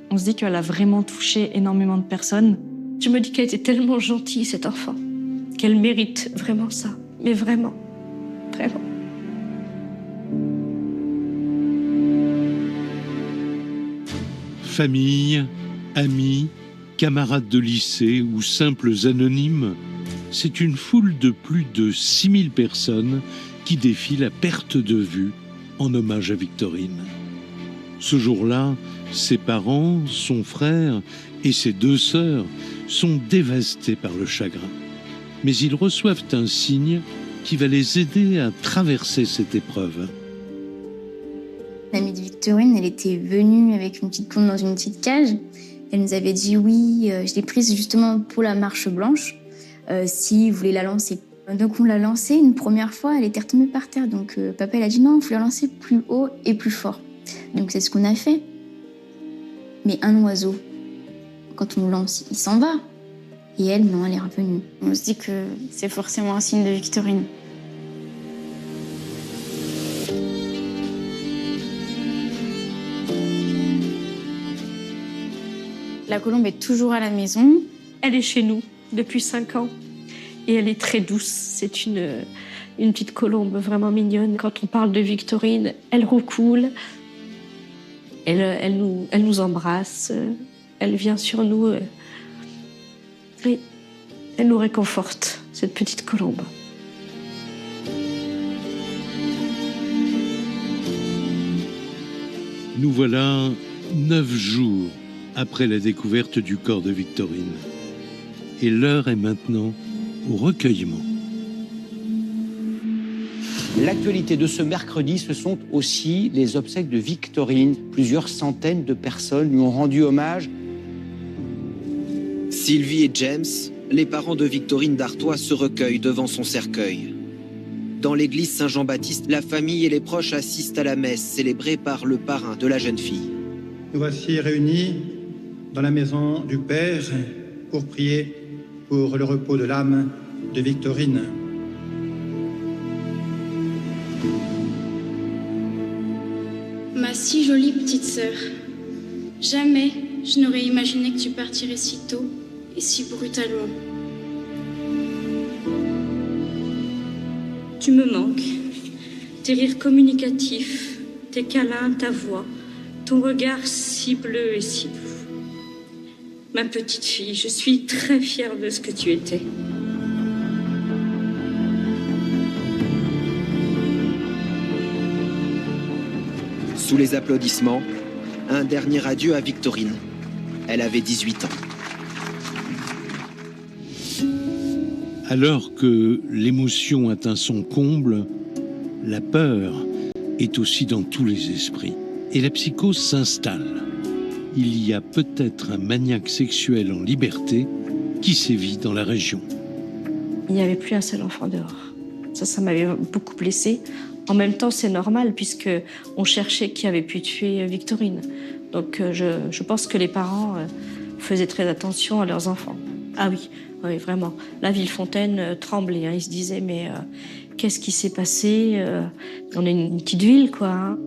on se dit qu'elle a vraiment touché énormément de personnes. Je me dis qu'elle était tellement gentille, cette enfant, qu'elle mérite vraiment ça. Mais vraiment, vraiment. Famille, amis, Camarades de lycée ou simples anonymes, c'est une foule de plus de 6000 personnes qui défile à perte de vue en hommage à Victorine. Ce jour-là, ses parents, son frère et ses 2 sœurs sont dévastés par le chagrin. Mais ils reçoivent un signe qui va les aider à traverser cette épreuve. L'amie de Victorine, elle était venue avec une petite colombe dans une petite cage. Elle nous avait dit oui, je l'ai prise justement pour la marche blanche, si vous voulez la lancer. Donc on l'a lancée une première fois, elle était retombée par terre. Donc papa il a dit non, il faut la lancer plus haut et plus fort. Donc c'est ce qu'on a fait. Mais un oiseau, quand on le lance, il s'en va. Et elle, non, elle est revenue. On se dit que c'est forcément un signe de Victorine. La colombe est toujours à la maison. Elle est chez nous depuis 5 ans. Et elle est très douce. C'est une petite colombe vraiment mignonne. Quand on parle de Victorine, elle roucoule. Elle nous embrasse. Elle vient sur nous. Et elle nous réconforte, cette petite colombe. Nous voilà 9 jours après la découverte du corps de Victorine. Et l'heure est maintenant au recueillement. L'actualité de ce mercredi, ce sont aussi les obsèques de Victorine. Plusieurs centaines de personnes lui ont rendu hommage. Sylvie et James, les parents de Victorine d'Artois, se recueillent devant son cercueil. Dans l'église Saint-Jean-Baptiste, la famille et les proches assistent à la messe célébrée par le parrain de la jeune fille. Nous voici réunis dans la maison du Père pour prier pour le repos de l'âme de Victorine. Ma si jolie petite sœur, jamais je n'aurais imaginé que tu partirais si tôt et si brutalement. Tu me manques. Tes rires communicatifs, tes câlins, ta voix, ton regard si bleu et si doux. Ma petite fille, je suis très fière de ce que tu étais. Sous les applaudissements, un dernier adieu à Victorine. Elle avait 18 ans. Alors que l'émotion atteint son comble, la peur est aussi dans tous les esprits. Et la psychose s'installe. Il y a peut-être un maniaque sexuel en liberté qui sévit dans la région. Il n'y avait plus un seul enfant dehors. Ça m'avait beaucoup blessée. En même temps, c'est normal puisque on cherchait qui avait pu tuer Victorine. Donc je pense que les parents faisaient très attention à leurs enfants. Ah oui, oui, vraiment. La Villefontaine tremblait. Hein. Ils se disaient, mais qu'est-ce qui s'est passé On est une petite ville, quoi. Hein.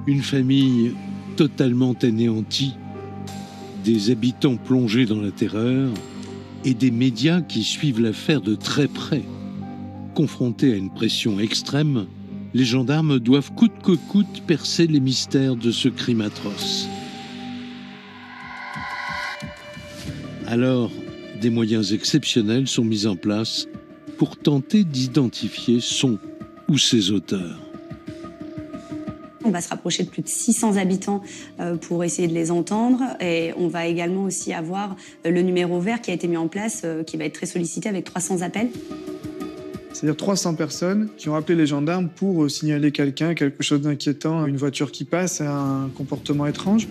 Une famille totalement anéantie, des habitants plongés dans la terreur et des médias qui suivent l'affaire de très près. Confrontés à une pression extrême, les gendarmes doivent coûte que coûte percer les mystères de ce crime atroce. Alors, des moyens exceptionnels sont mis en place pour tenter d'identifier son ou ses auteurs. On va se rapprocher de plus de 600 habitants pour essayer de les entendre. Et on va également aussi avoir le numéro vert qui a été mis en place, qui va être très sollicité avec 300 appels. C'est-à-dire 300 personnes qui ont appelé les gendarmes pour signaler quelqu'un, quelque chose d'inquiétant, une voiture qui passe, un comportement étrange.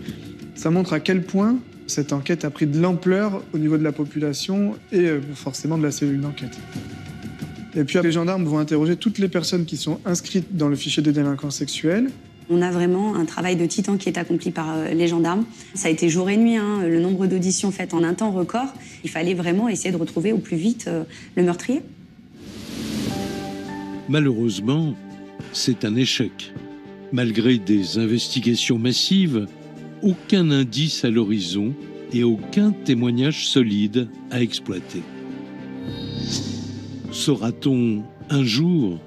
Ça montre à quel point cette enquête a pris de l'ampleur au niveau de la population et forcément de la cellule d'enquête. Et puis les gendarmes vont interroger toutes les personnes qui sont inscrites dans le fichier des délinquants sexuels. On a vraiment un travail de titan qui est accompli par les gendarmes. Ça a été jour et nuit, hein, le nombre d'auditions faites en un temps record. Il fallait vraiment essayer de retrouver au plus vite le meurtrier. Malheureusement, c'est un échec. Malgré des investigations massives, aucun indice à l'horizon et aucun témoignage solide à exploiter. Saura-t-on un jour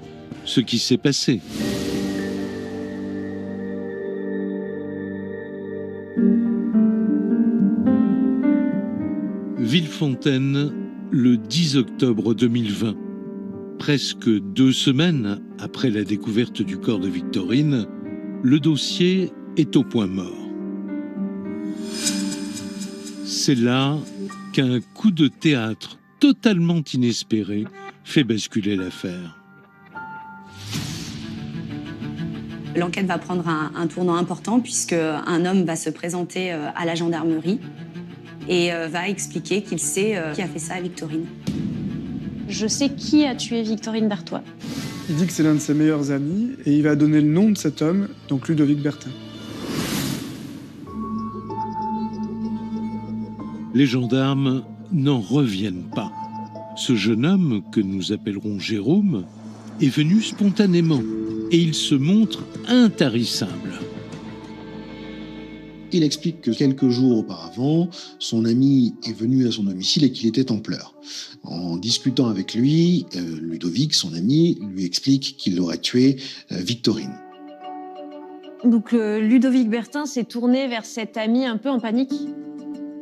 ce qui s'est passé ? Villefontaine, le 10 octobre 2020. Presque 2 semaines après la découverte du corps de Victorine, le dossier est au point mort. C'est là qu'un coup de théâtre totalement inespéré fait basculer l'affaire. L'enquête va prendre un tournant important puisque un homme va se présenter à la gendarmerie et va expliquer qu'il sait qui a fait ça à Victorine. Je sais qui a tué Victorine Dartois. Il dit que c'est l'un de ses meilleurs amis et il va donner le nom de cet homme, donc Ludovic Bertin. Les gendarmes n'en reviennent pas. Ce jeune homme, que nous appellerons Jérôme, est venu spontanément et il se montre intarissable. Il explique que quelques jours auparavant, son ami est venu à son domicile et qu'il était en pleurs. En discutant avec lui, Ludovic, son ami, lui explique qu'il aurait tué Victorine. Donc Ludovic Bertin s'est tourné vers cet ami un peu en panique.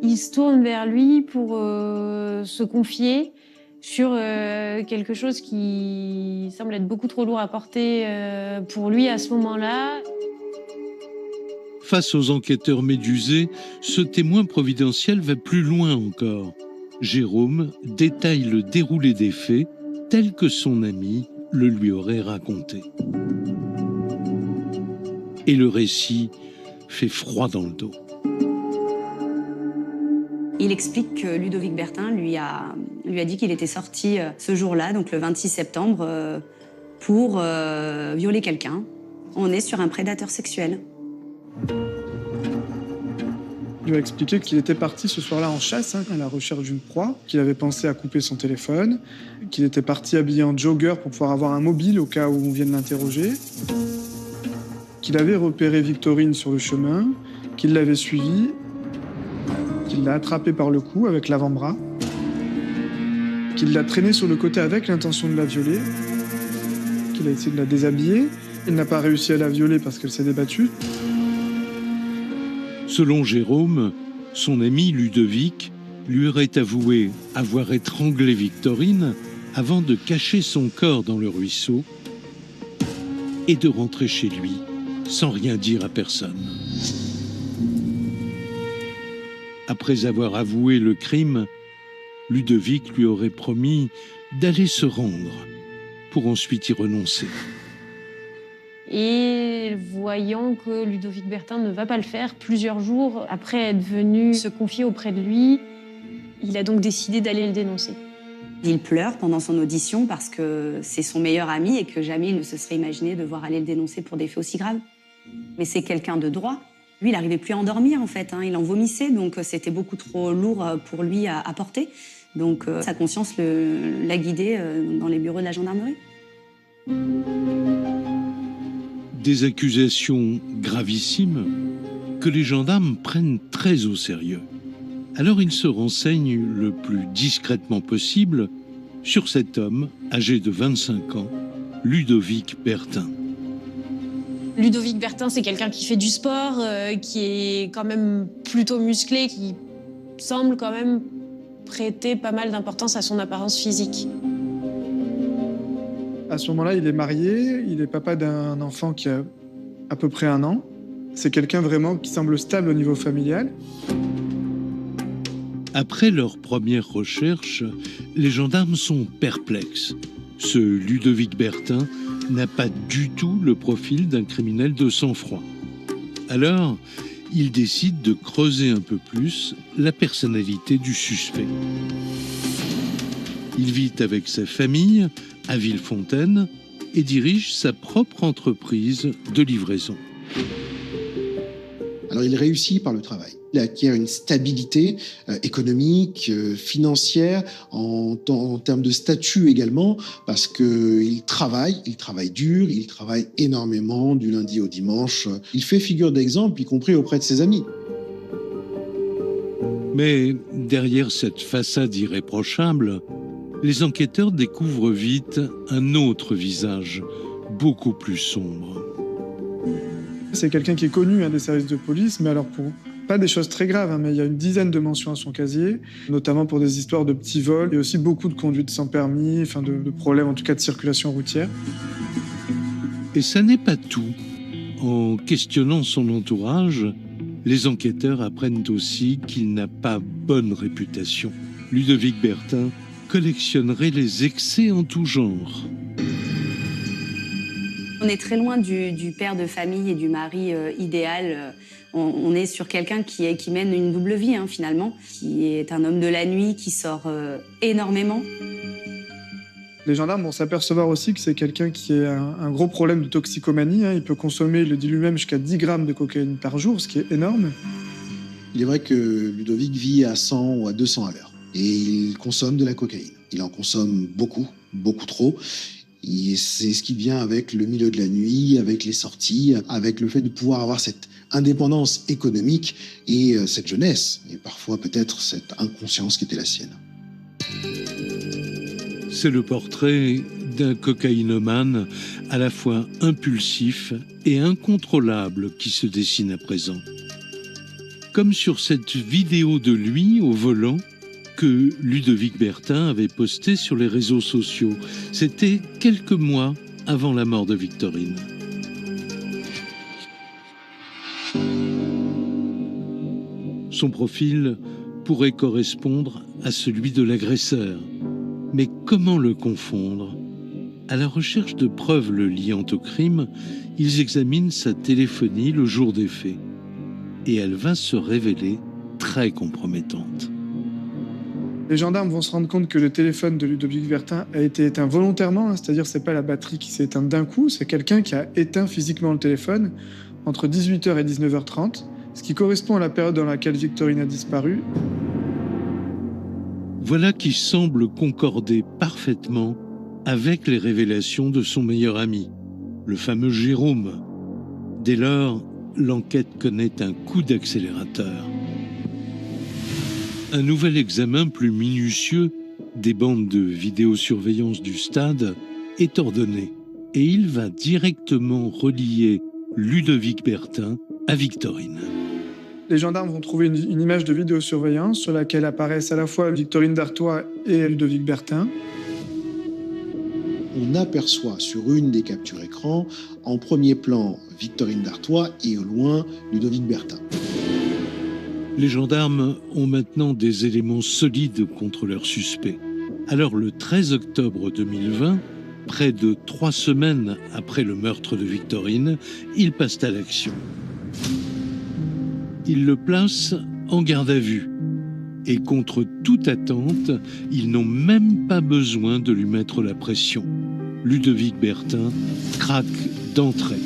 Il se tourne vers lui pour se confier sur quelque chose qui semble être beaucoup trop lourd à porter pour lui à ce moment-là. Face aux enquêteurs médusés, ce témoin providentiel va plus loin encore. Jérôme détaille le déroulé des faits tel que son ami le lui aurait raconté. Et le récit fait froid dans le dos. Il explique que Ludovic Bertin lui a dit qu'il était sorti ce jour-là, donc le 26 septembre, pour violer quelqu'un. On est sur un prédateur sexuel. Il lui a expliqué qu'il était parti ce soir-là en chasse, à la recherche d'une proie, qu'il avait pensé à couper son téléphone, qu'il était parti habillé en jogger pour pouvoir avoir un mobile au cas où on vienne l'interroger, qu'il avait repéré Victorine sur le chemin, qu'il l'avait suivie, qu'il l'a attrapée par le cou avec l'avant-bras, qu'il l'a traînée sur le côté avec l'intention de la violer, qu'il a essayé de la déshabiller. Il n'a pas réussi à la violer parce qu'elle s'est débattue. Selon Jérôme, son ami Ludovic lui aurait avoué avoir étranglé Victorine avant de cacher son corps dans le ruisseau et de rentrer chez lui sans rien dire à personne. Après avoir avoué le crime, Ludovic lui aurait promis d'aller se rendre pour ensuite y renoncer. Et voyant que Ludovic Bertin ne va pas le faire, plusieurs jours après être venu se confier auprès de lui, il a donc décidé d'aller le dénoncer. Il pleure pendant son audition parce que c'est son meilleur ami et que jamais il ne se serait imaginé devoir aller le dénoncer pour des faits aussi graves. Mais c'est quelqu'un de droit. Lui, il n'arrivait plus à endormir, en fait. Il en vomissait, donc c'était beaucoup trop lourd pour lui à porter. Donc sa conscience l'a guidé dans les bureaux de la gendarmerie. Des accusations gravissimes que les gendarmes prennent très au sérieux. Alors ils se renseignent le plus discrètement possible sur cet homme âgé de 25 ans, Ludovic Bertin. Ludovic Bertin, c'est quelqu'un qui fait du sport, qui est quand même plutôt musclé, qui semble quand même prêter pas mal d'importance à son apparence physique. À ce moment-là, il est marié, il est papa d'un enfant qui a à peu près 1 an. C'est quelqu'un vraiment qui semble stable au niveau familial. Après leur première recherche, les gendarmes sont perplexes. Ce Ludovic Bertin n'a pas du tout le profil d'un criminel de sang-froid. Alors, ils décident de creuser un peu plus la personnalité du suspect. Il vit avec sa famille à Villefontaine et dirige sa propre entreprise de livraison. Alors il réussit par le travail. Il acquiert une stabilité économique, financière, en termes de statut également, parce qu'il travaille dur, il travaille énormément du lundi au dimanche. Il fait figure d'exemple, y compris auprès de ses amis. Mais derrière cette façade irréprochable, les enquêteurs découvrent vite un autre visage, beaucoup plus sombre. C'est quelqu'un qui est connu des services de police, mais alors Pas des choses très graves, mais il y a une dizaine de mentions à son casier, notamment pour des histoires de petits vols et aussi beaucoup de conduites sans permis, de problèmes en tout cas de circulation routière. Et ça n'est pas tout. En questionnant son entourage, les enquêteurs apprennent aussi qu'il n'a pas bonne réputation. Ludovic Bertin collectionnerait les excès en tout genre. On est très loin du père de famille et du mari idéal. On est sur quelqu'un qui mène une double vie, finalement, qui est un homme de la nuit, qui sort énormément. Les gendarmes vont s'apercevoir aussi que c'est quelqu'un qui a un gros problème de toxicomanie. Il peut consommer, il le dit lui-même, jusqu'à 10 grammes de cocaïne par jour, ce qui est énorme. Il est vrai que Ludovic vit à 100 ou à 200 à l'heure. Et il consomme de la cocaïne. Il en consomme beaucoup, beaucoup trop. Et c'est ce qui vient avec le milieu de la nuit, avec les sorties, avec le fait de pouvoir avoir cette indépendance économique et cette jeunesse, et parfois peut-être cette inconscience qui était la sienne. C'est le portrait d'un cocaïnomane à la fois impulsif et incontrôlable qui se dessine à présent. Comme sur cette vidéo de lui au volant que Ludovic Bertin avait postée sur les réseaux sociaux. C'était quelques mois avant la mort de Victorine. Son profil pourrait correspondre à celui de l'agresseur. Mais comment le confondre? À la recherche de preuves le liant au crime, ils examinent sa téléphonie le jour des faits. Et elle va se révéler très compromettante. Les gendarmes vont se rendre compte que le téléphone de Ludovic Bertin a été éteint volontairement, c'est-à-dire c'est pas la batterie qui s'est éteinte d'un coup, c'est quelqu'un qui a éteint physiquement le téléphone entre 18h et 19h30, ce qui correspond à la période dans laquelle Victorine a disparu. Voilà qui semble concorder parfaitement avec les révélations de son meilleur ami, le fameux Jérôme. Dès lors, l'enquête connaît un coup d'accélérateur. Un nouvel examen plus minutieux des bandes de vidéosurveillance du stade est ordonné et il va directement relier Ludovic Bertin à Victorine. Les gendarmes vont trouver une image de vidéosurveillance sur laquelle apparaissent à la fois Victorine Dartois et Ludovic Bertin. On aperçoit sur une des captures écran, en premier plan, Victorine Dartois et au loin, Ludovic Bertin. Les gendarmes ont maintenant des éléments solides contre leurs suspects. Alors le 13 octobre 2020, près de 3 semaines après le meurtre de Victorine, ils passent à l'action. Ils le placent en garde à vue. Et contre toute attente, ils n'ont même pas besoin de lui mettre la pression. Ludovic Bertin craque d'entrée.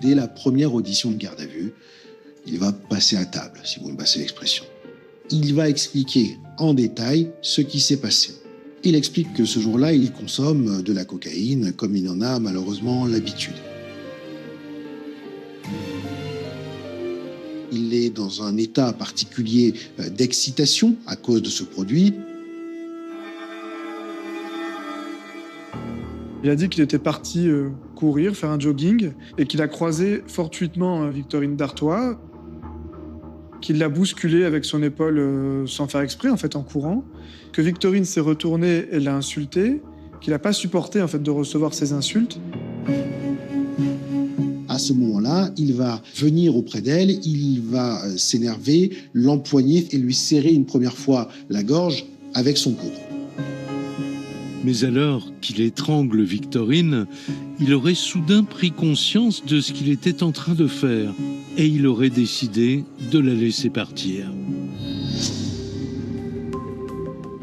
Dès la première audition de garde à vue, il va passer à table, si vous me passez l'expression. Il va expliquer en détail ce qui s'est passé. Il explique que ce jour-là, il consomme de la cocaïne, comme il en a malheureusement l'habitude. Il est dans un état particulier d'excitation à cause de ce produit. Il a dit qu'il était parti courir, faire un jogging, et qu'il a croisé fortuitement Victorine Dartois, qu'il l'a bousculée avec son épaule sans faire exprès, en fait, en courant, que Victorine s'est retournée et l'a insultée, qu'il n'a pas supporté, en fait, de recevoir ces insultes. À ce moment-là, il va venir auprès d'elle, il va s'énerver, l'empoigner et lui serrer une première fois la gorge avec son coude. Mais alors qu'il étrangle Victorine, il aurait soudain pris conscience de ce qu'il était en train de faire et il aurait décidé de la laisser partir.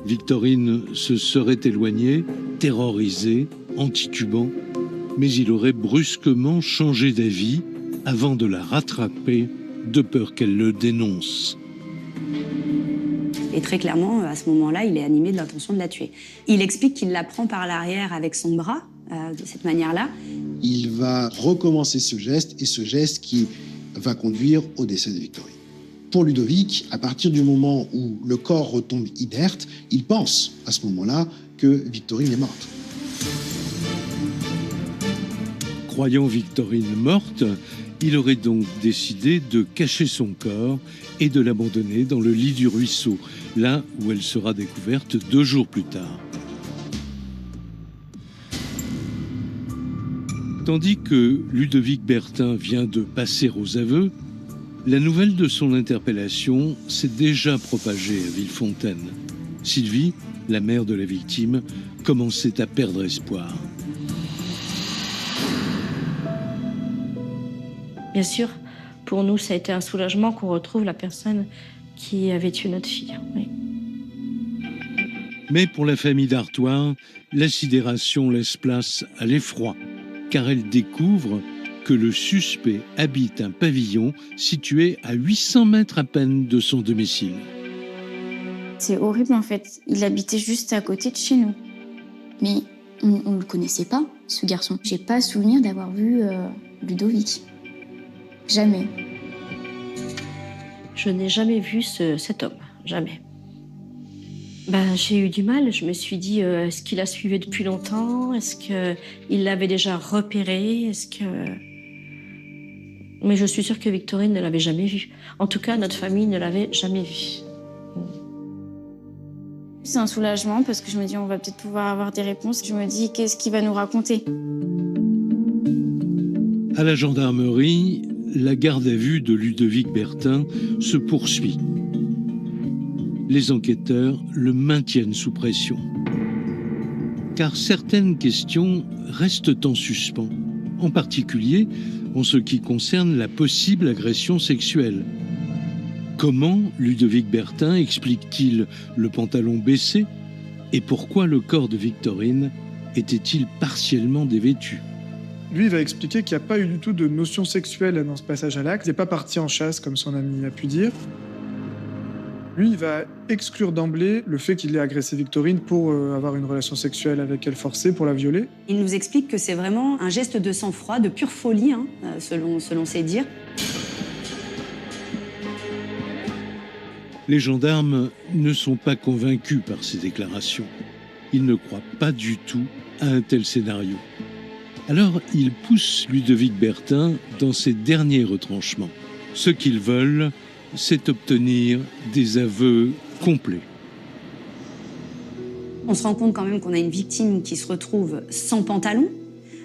Victorine se serait éloignée, terrorisée, en titubant, mais il aurait brusquement changé d'avis avant de la rattraper de peur qu'elle le dénonce. Et très clairement, à ce moment-là, il est animé de l'intention de la tuer. Il explique qu'il la prend par l'arrière avec son bras, de cette manière-là. Il va recommencer ce geste, et ce geste qui va conduire au décès de Victorine. Pour Ludovic, à partir du moment où le corps retombe inerte, il pense à ce moment-là que Victorine est morte. Croyant Victorine morte, il aurait donc décidé de cacher son corps et de l'abandonner dans le lit du ruisseau, là où elle sera découverte 2 jours plus tard. Tandis que Ludovic Bertin vient de passer aux aveux, la nouvelle de son interpellation s'est déjà propagée à Villefontaine. Sylvie, la mère de la victime, commençait à perdre espoir. Bien sûr, pour nous, ça a été un soulagement qu'on retrouve la personne qui avait tué notre fille. Oui. Mais pour la famille d'Artois, la sidération laisse place à l'effroi, car elle découvre que le suspect habite un pavillon situé à 800 mètres à peine de son domicile. C'est horrible en fait. Il habitait juste à côté de chez nous. Mais on ne le connaissait pas, ce garçon. J'ai pas souvenir d'avoir vu Ludovic. Jamais. Je n'ai jamais vu cet homme, jamais. J'ai eu du mal, je me suis dit, est-ce qu'il la suivait depuis longtemps? Est-ce qu'il l'avait déjà repéré? Mais je suis sûre que Victorine ne l'avait jamais vu. En tout cas, notre famille ne l'avait jamais vu. C'est un soulagement parce que je me dis, on va peut-être pouvoir avoir des réponses. Je me dis, qu'est-ce qu'il va nous raconter? À la gendarmerie, la garde à vue de Ludovic Bertin se poursuit. Les enquêteurs le maintiennent sous pression. Car certaines questions restent en suspens, en particulier en ce qui concerne la possible agression sexuelle. Comment Ludovic Bertin explique-t-il le pantalon baissé et pourquoi le corps de Victorine était-il partiellement dévêtu? Lui, il va expliquer qu'il n'y a pas eu du tout de notion sexuelle dans ce passage à l'acte. Il n'est pas parti en chasse, comme son ami a pu dire. Lui, il va exclure d'emblée le fait qu'il ait agressé Victorine pour avoir une relation sexuelle avec elle forcée, pour la violer. Il nous explique que c'est vraiment un geste de sang-froid, de pure folie, selon ses dires. Les gendarmes ne sont pas convaincus par ces déclarations. Ils ne croient pas du tout à un tel scénario. Alors, ils poussent Ludovic Bertin dans ses derniers retranchements. Ce qu'ils veulent, c'est obtenir des aveux complets. On se rend compte quand même qu'on a une victime qui se retrouve sans pantalon.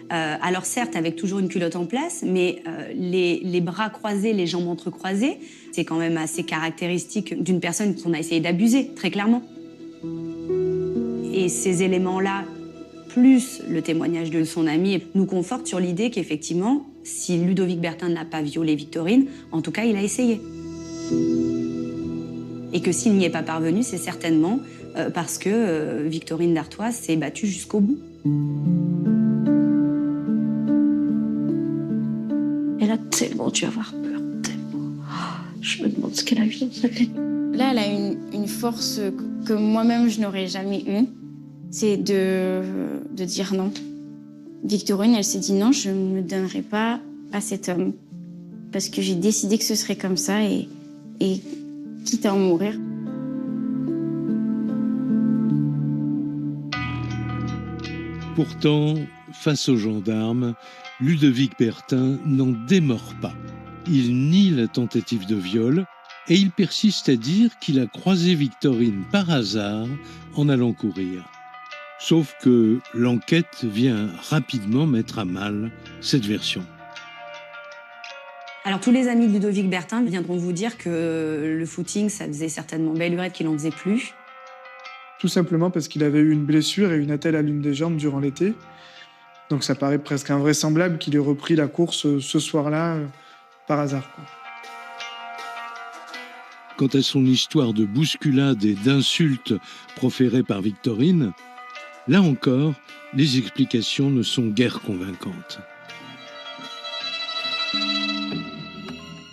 Alors certes, avec toujours une culotte en place, mais les bras croisés, les jambes entrecroisées, c'est quand même assez caractéristique d'une personne qu'on a essayé d'abuser, très clairement. Et ces éléments-là, plus le témoignage de son ami, nous confortent sur l'idée qu'effectivement, si Ludovic Bertin n'a pas violé Victorine, en tout cas, il a essayé. Et que s'il n'y est pas parvenu, c'est certainement parce que Victorine d'Artois s'est battue jusqu'au bout. Elle a tellement dû avoir peur, tellement. Je me demande ce qu'elle a eu dans sa tête. Là, elle a une force que moi-même, je n'aurais jamais eue. C'est de dire non. Victorine, elle s'est dit non, je ne me donnerai pas à cet homme. Parce que j'ai décidé que ce serait comme ça et quitte à en mourir. Pourtant, face aux gendarmes, Ludovic Bertin n'en démord pas. Il nie la tentative de viol et il persiste à dire qu'il a croisé Victorine par hasard en allant courir. Sauf que l'enquête vient rapidement mettre à mal cette version. Alors tous les amis de Ludovic Bertin viendront vous dire que le footing, ça faisait certainement belle lurette qu'il n'en faisait plus. Tout simplement parce qu'il avait eu une blessure et une attelle à l'une des jambes durant l'été. Donc ça paraît presque invraisemblable qu'il ait repris la course ce soir-là par hasard, quoi. Quant à son histoire de bousculade et d'insultes proférées par Victorine, là encore, les explications ne sont guère convaincantes.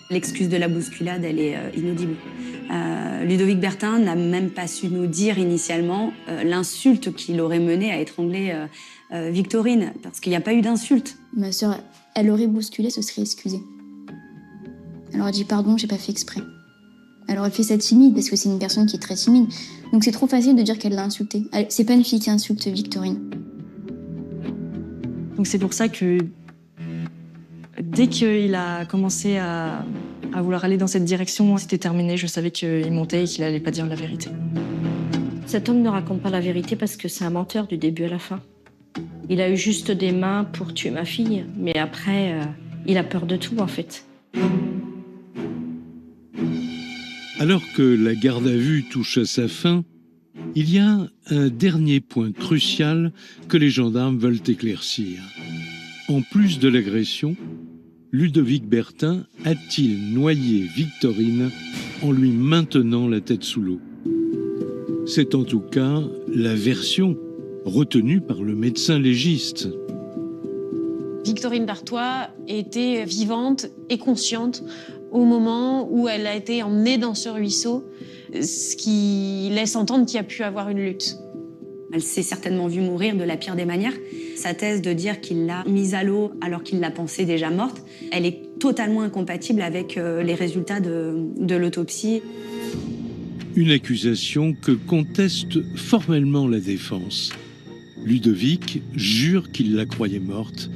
L'excuse de la bousculade, elle est inaudible. Ludovic Bertin n'a même pas su nous dire initialement l'insulte qu'il aurait mené à étrangler Victorine, parce qu'il n'y a pas eu d'insulte. Ma sœur, elle aurait bousculé, se serait excusée. Elle aurait dit pardon, j'ai pas fait exprès. Elle aurait fait ça timide, parce que c'est une personne qui est très timide. Donc c'est trop facile de dire qu'elle l'a insultée. C'est pas une fille qui insulte Victorine. Donc c'est pour ça que Dès qu'il a commencé à vouloir aller dans cette direction, c'était terminé. Je savais qu'il montait et qu'il allait pas dire la vérité. Cet homme ne raconte pas la vérité parce que c'est un menteur du début à la fin. Il a eu juste des mains pour tuer ma fille, mais après, il a peur de tout en fait. Alors que la garde à vue touche à sa fin, il y a un dernier point crucial que les gendarmes veulent éclaircir. En plus de l'agression, Ludovic Bertin a-t-il noyé Victorine en lui maintenant la tête sous l'eau? C'est en tout cas la version retenue par le médecin légiste. Victorine Dartois était vivante et consciente au moment où elle a été emmenée dans ce ruisseau, ce qui laisse entendre qu'il y a pu avoir une lutte. Elle s'est certainement vue mourir de la pire des manières. Sa thèse de dire qu'il l'a mise à l'eau alors qu'il la pensait déjà morte, elle est totalement incompatible avec les résultats de l'autopsie. Une accusation que conteste formellement la défense. Ludovic jure qu'il la croyait morte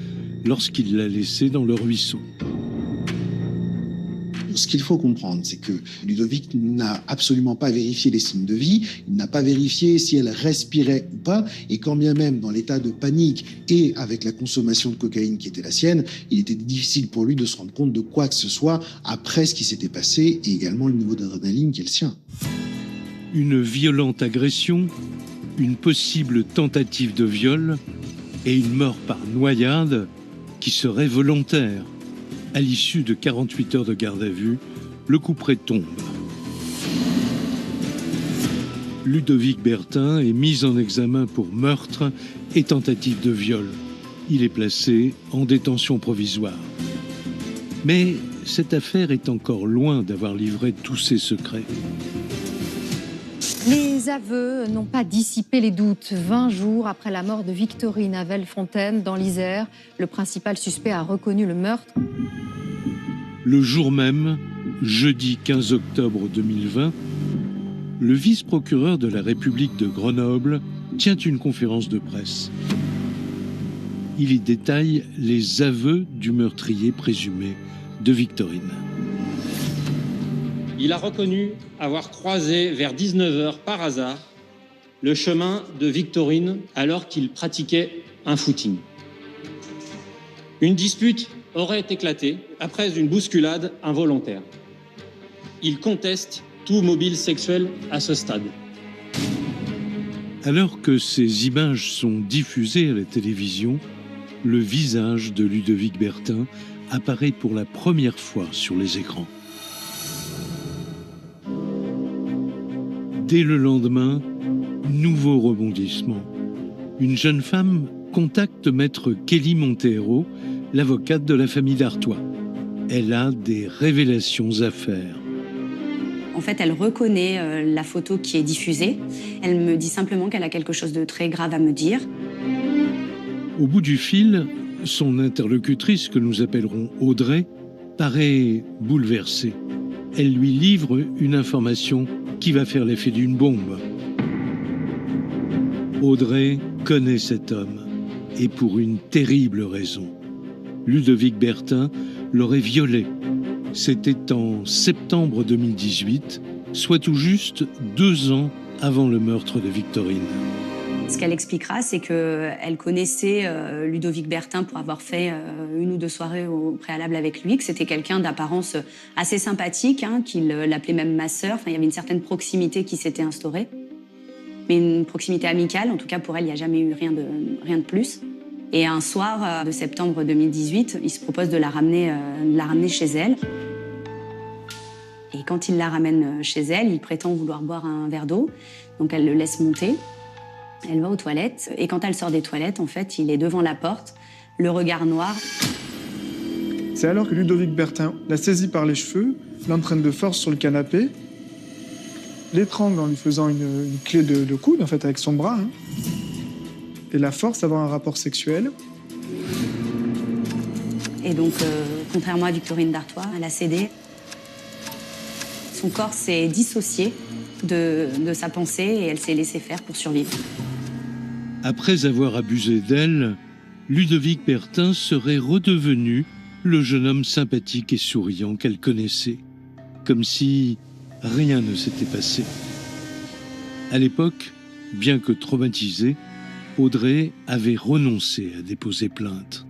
lorsqu'il l'a laissée dans le ruisseau. Ce qu'il faut comprendre, c'est que Ludovic n'a absolument pas vérifié les signes de vie, il n'a pas vérifié si elle respirait ou pas, et quand bien même dans l'état de panique et avec la consommation de cocaïne qui était la sienne, il était difficile pour lui de se rendre compte de quoi que ce soit après ce qui s'était passé et également le niveau d'adrénaline qui est le sien. Une violente agression, une possible tentative de viol et une mort par noyade qui serait volontaire. À l'issue de 48 heures de garde à vue, le couperet tombe. Ludovic Bertin est mis en examen pour meurtre et tentative de viol. Il est placé en détention provisoire. Mais cette affaire est encore loin d'avoir livré tous ses secrets. Les aveux n'ont pas dissipé les doutes. 20 jours après la mort de Victorine à Villefontaine, dans l'Isère, le principal suspect a reconnu le meurtre. Le jour même, jeudi 15 octobre 2020, le vice-procureur de la République de Grenoble tient une conférence de presse. Il y détaille les aveux du meurtrier présumé de Victorine. Il a reconnu avoir croisé vers 19h par hasard le chemin de Victorine alors qu'il pratiquait un footing. Une dispute aurait éclaté après une bousculade involontaire. Il conteste tout mobile sexuel à ce stade. Alors que ces images sont diffusées à la télévision, le visage de Ludovic Bertin apparaît pour la première fois sur les écrans. Dès le lendemain, nouveau rebondissement. Une jeune femme contacte maître Kelly Montero, l'avocate de la famille Dartois. Elle a des révélations à faire. En fait, elle reconnaît la photo qui est diffusée. Elle me dit simplement qu'elle a quelque chose de très grave à me dire. Au bout du fil, son interlocutrice, que nous appellerons Audrey, paraît bouleversée. Elle lui livre une information qui va faire l'effet d'une bombe. Audrey connaît cet homme, et pour une terrible raison. Ludovic Bertin l'aurait violée. C'était en septembre 2018, soit tout juste 2 ans avant le meurtre de Victorine. Ce qu'elle expliquera, c'est qu'elle connaissait Ludovic Bertin pour avoir fait 1 ou 2 soirées au préalable avec lui, que c'était quelqu'un d'apparence assez sympathique, qu'il l'appelait même ma sœur. Enfin, il y avait une certaine proximité qui s'était instaurée. Mais une proximité amicale, en tout cas pour elle, il n'y a jamais eu rien de plus. Et un soir de septembre 2018, il se propose de la ramener chez elle. Et quand il la ramène chez elle, il prétend vouloir boire un verre d'eau. Donc elle le laisse monter. Elle va aux toilettes. Et quand elle sort des toilettes, en fait, il est devant la porte, le regard noir. C'est alors que Ludovic Bertin la saisit par les cheveux, l'entraîne de force sur le canapé, l'étrangle en lui faisant une clé de coude, en fait, avec son bras, et la force d'avoir un rapport sexuel. Et donc, contrairement à Victorine Dartois, elle a cédé. Son corps s'est dissocié de sa pensée et elle s'est laissée faire pour survivre. Après avoir abusé d'elle, Ludovic Bertin serait redevenu le jeune homme sympathique et souriant qu'elle connaissait, comme si rien ne s'était passé. À l'époque, bien que traumatisée, Audrey avait renoncé à déposer plainte.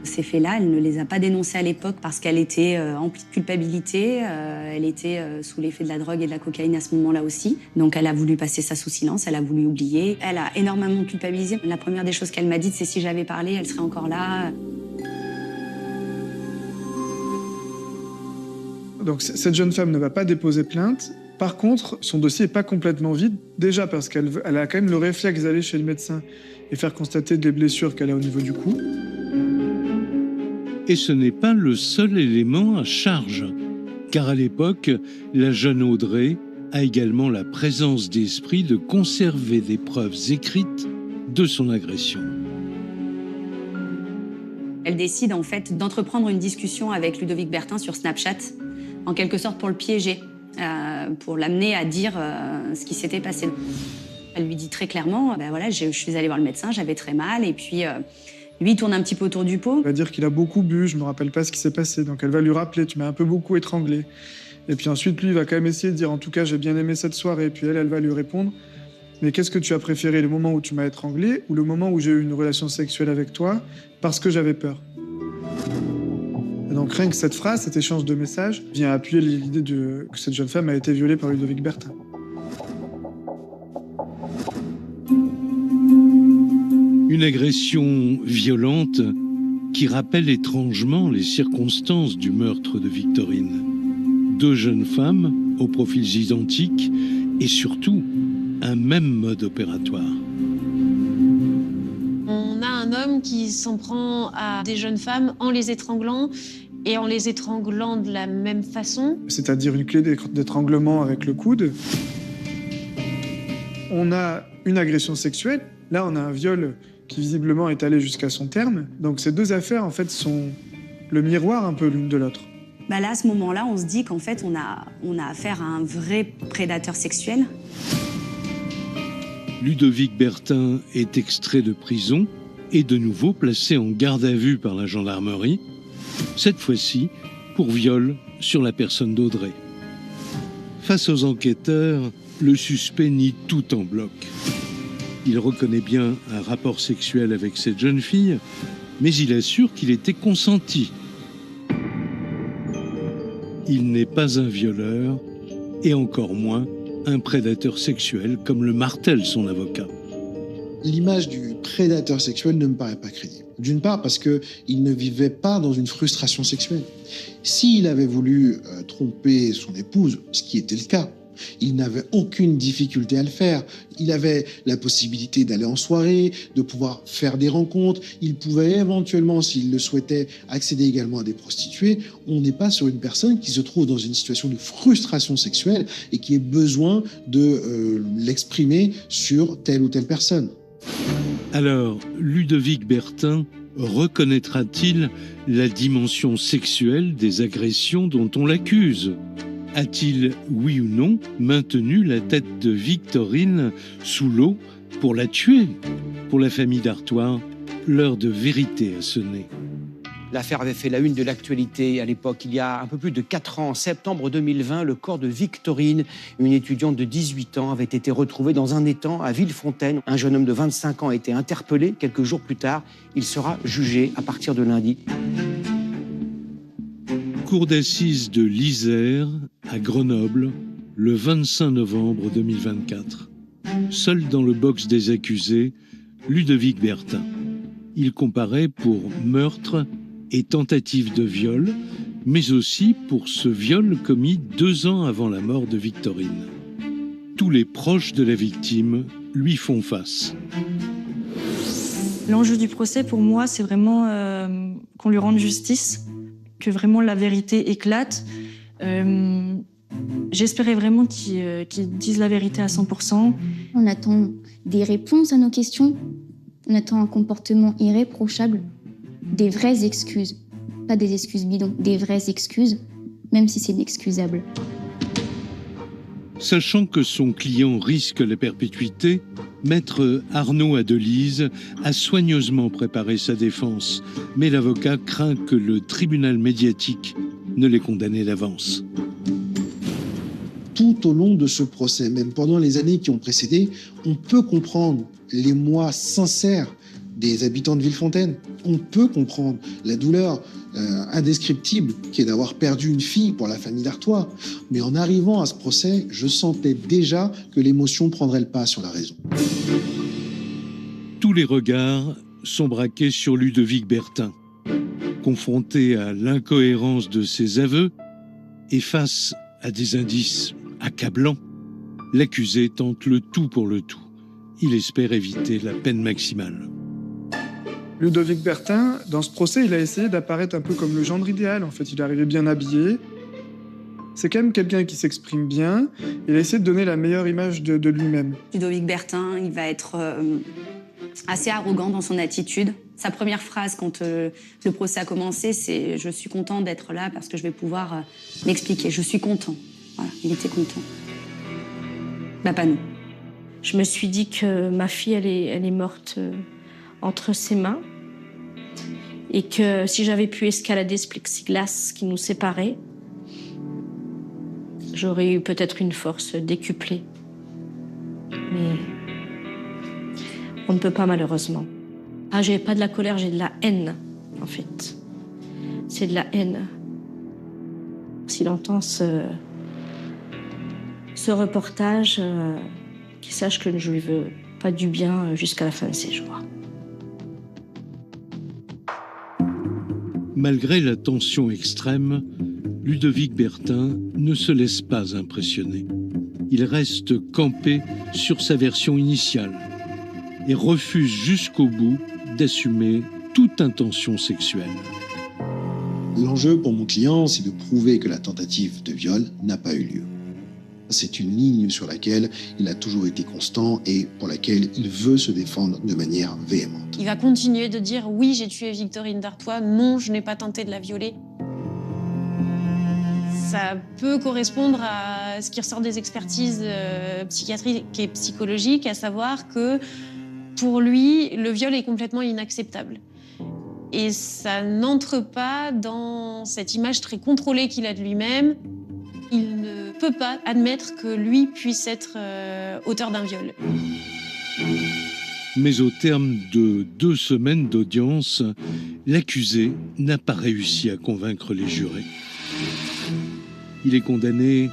Ces faits-là, elle ne les a pas dénoncés à l'époque parce qu'elle était emplie de culpabilité. Elle était sous l'effet de la drogue et de la cocaïne à ce moment-là aussi. Donc elle a voulu passer ça sous silence, elle a voulu oublier. Elle a énormément culpabilisé. La première des choses qu'elle m'a dites, c'est si j'avais parlé, elle serait encore là. Donc cette jeune femme ne va pas déposer plainte. Par contre, son dossier n'est pas complètement vide. Déjà parce qu'elle a quand même le réflexe d'aller chez le médecin et faire constater des blessures qu'elle a au niveau du cou. Et ce n'est pas le seul élément à charge, car à l'époque, la jeune Audrey a également la présence d'esprit de conserver des preuves écrites de son agression. Elle décide en fait d'entreprendre une discussion avec Ludovic Bertin sur Snapchat, en quelque sorte pour le piéger, pour l'amener à dire ce qui s'était passé. Elle lui dit très clairement, voilà, je suis allée voir le médecin, j'avais très mal, et puis lui il tourne un petit peu autour du pot. Elle va dire qu'il a beaucoup bu, je me rappelle pas ce qui s'est passé, donc elle va lui rappeler, tu m'as un peu beaucoup étranglé. Et puis ensuite, lui, il va quand même essayer de dire, en tout cas, j'ai bien aimé cette soirée, et puis elle va lui répondre, mais qu'est-ce que tu as préféré, le moment où tu m'as étranglé ou le moment où j'ai eu une relation sexuelle avec toi parce que j'avais peur? Et donc rien que cette phrase, cet échange de messages, vient appuyer l'idée que cette jeune femme a été violée par Ludovic Bertin. Une agression violente qui rappelle étrangement les circonstances du meurtre de Victorine. Deux jeunes femmes aux profils identiques et surtout un même mode opératoire. On a un homme qui s'en prend à des jeunes femmes en les étranglant et en les étranglant de la même façon. C'est-à-dire une clé d'étranglement avec le coude. On a une agression sexuelle, là on a un viol qui visiblement est allé jusqu'à son terme. Donc ces deux affaires en fait sont le miroir un peu l'une de l'autre. Là, à ce moment-là, on se dit qu'en fait, on a affaire à un vrai prédateur sexuel. Ludovic Bertin est extrait de prison et de nouveau placé en garde à vue par la gendarmerie, cette fois-ci pour viol sur la personne d'Audrey. Face aux enquêteurs, le suspect nie tout en bloc. Il reconnaît bien un rapport sexuel avec cette jeune fille, mais il assure qu'il était consenti. Il n'est pas un violeur, et encore moins un prédateur sexuel, comme le martèle son avocat. L'image du prédateur sexuel ne me paraît pas crédible. D'une part parce qu'il ne vivait pas dans une frustration sexuelle. S'il avait voulu tromper son épouse, ce qui était le cas, il n'avait aucune difficulté à le faire. Il avait la possibilité d'aller en soirée, de pouvoir faire des rencontres. Il pouvait éventuellement, s'il le souhaitait, accéder également à des prostituées. On n'est pas sur une personne qui se trouve dans une situation de frustration sexuelle et qui ait besoin de l'exprimer sur telle ou telle personne. Alors, Ludovic Bertin reconnaîtra-t-il la dimension sexuelle des agressions dont on l'accuse ? A-t-il, oui ou non, maintenu la tête de Victorine sous l'eau pour la tuer? Pour la famille d'Artois, l'heure de vérité a sonné. L'affaire avait fait la une de l'actualité à l'époque. Il y a un peu plus de 4 ans, en septembre 2020, le corps de Victorine, une étudiante de 18 ans, avait été retrouvé dans un étang à Villefontaine. Un jeune homme de 25 ans a été interpellé. Quelques jours plus tard, il sera jugé à partir de lundi. Cour d'assises de l'Isère, à Grenoble, le 25 novembre 2024. Seul dans le box des accusés, Ludovic Bertin. Il comparaît pour meurtre et tentative de viol, mais aussi pour ce viol commis 2 ans avant la mort de Victorine. Tous les proches de la victime lui font face. L'enjeu du procès, pour moi, c'est vraiment qu'on lui rende justice, que vraiment la vérité éclate. J'espérais vraiment qu'ils disent la vérité à 100%. On attend des réponses à nos questions. On attend un comportement irréprochable, des vraies excuses. Pas des excuses bidons, des vraies excuses, même si c'est inexcusable. Sachant que son client risque la perpétuité, Maître Arnaud Adelise a soigneusement préparé sa défense, mais l'avocat craint que le tribunal médiatique ne l'ait condamné d'avance. Tout au long de ce procès, même pendant les années qui ont précédé, on peut comprendre l'émoi sincère des habitants de Villefontaine. On peut comprendre la douleur indescriptible qui est d'avoir perdu une fille pour la famille d'Artois. Mais en arrivant à ce procès, je sentais déjà que l'émotion prendrait le pas sur la raison. Tous les regards sont braqués sur Ludovic Bertin. Confronté à l'incohérence de ses aveux et face à des indices accablants, l'accusé tente le tout pour le tout. Il espère éviter la peine maximale. Ludovic Bertin, dans ce procès, il a essayé d'apparaître un peu comme le gendre idéal. En fait, il est arrivé bien habillé. C'est quand même quelqu'un qui s'exprime bien. Il a essayé de donner la meilleure image de lui-même. Ludovic Bertin, il va être assez arrogant dans son attitude. Sa première phrase quand le procès a commencé, c'est « Je suis content d'être là parce que je vais pouvoir m'expliquer. Je suis content. » Voilà, il était content. Bah, pas nous. Je me suis dit que ma fille, elle est morte entre ses mains et que si j'avais pu escalader ce plexiglas qui nous séparait, j'aurais eu peut-être une force décuplée. Mais on ne peut pas malheureusement. Ah, j'ai pas de la colère, j'ai de la haine, en fait. C'est de la haine. S'il entend ce reportage, qu'il sache que je lui veux pas du bien jusqu'à la fin de ses jours. Malgré la tension extrême, Ludovic Bertin ne se laisse pas impressionner. Il reste campé sur sa version initiale et refuse jusqu'au bout d'assumer toute intention sexuelle. L'enjeu pour mon client, c'est de prouver que la tentative de viol n'a pas eu lieu. C'est une ligne sur laquelle il a toujours été constant et pour laquelle il veut se défendre de manière véhémente. Il va continuer de dire « Oui, j'ai tué Victorine Dartois. Non, je n'ai pas tenté de la violer. » Ça peut correspondre à ce qui ressort des expertises psychiatriques et psychologiques, à savoir que pour lui, le viol est complètement inacceptable. Et ça n'entre pas dans cette image très contrôlée qu'il a de lui-même. Il ne peut pas admettre que lui puisse être auteur d'un viol. Mais au terme de 2 semaines d'audience, l'accusé n'a pas réussi à convaincre les jurés. Il est condamné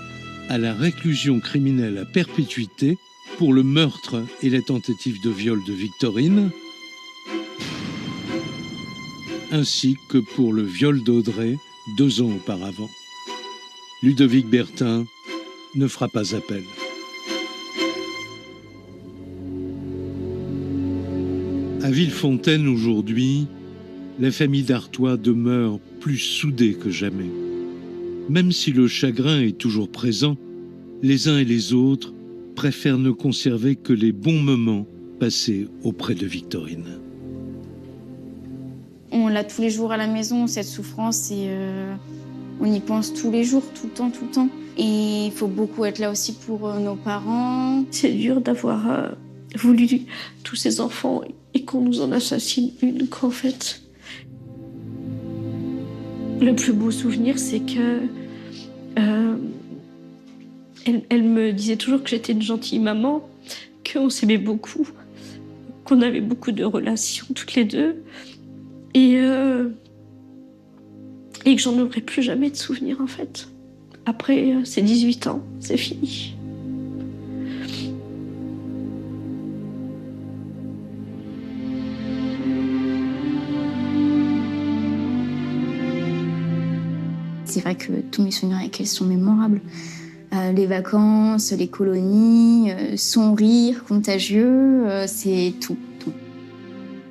à la réclusion criminelle à perpétuité pour le meurtre et la tentative de viol de Victorine, ainsi que pour le viol d'Audrey 2 ans auparavant. Ludovic Bertin ne fera pas appel. À Villefontaine aujourd'hui, la famille d'Artois demeure plus soudée que jamais. Même si le chagrin est toujours présent, les uns et les autres préfèrent ne conserver que les bons moments passés auprès de Victorine. On l'a tous les jours à la maison, cette souffrance, et on y pense tous les jours, tout le temps, tout le temps. Et il faut beaucoup être là aussi pour nos parents. C'est dur d'avoir voulu tous ces enfants et qu'on nous en assassine une, qu'en fait. Le plus beau souvenir, c'est que elle me disait toujours que j'étais une gentille maman, qu'on s'aimait beaucoup, qu'on avait beaucoup de relations toutes les deux, et que j'en aurai plus jamais de souvenirs en fait. Après ces 18 ans, c'est fini. C'est vrai que tous mes souvenirs avec elle sont mémorables. Les vacances, les colonies, son rire contagieux, c'est tout.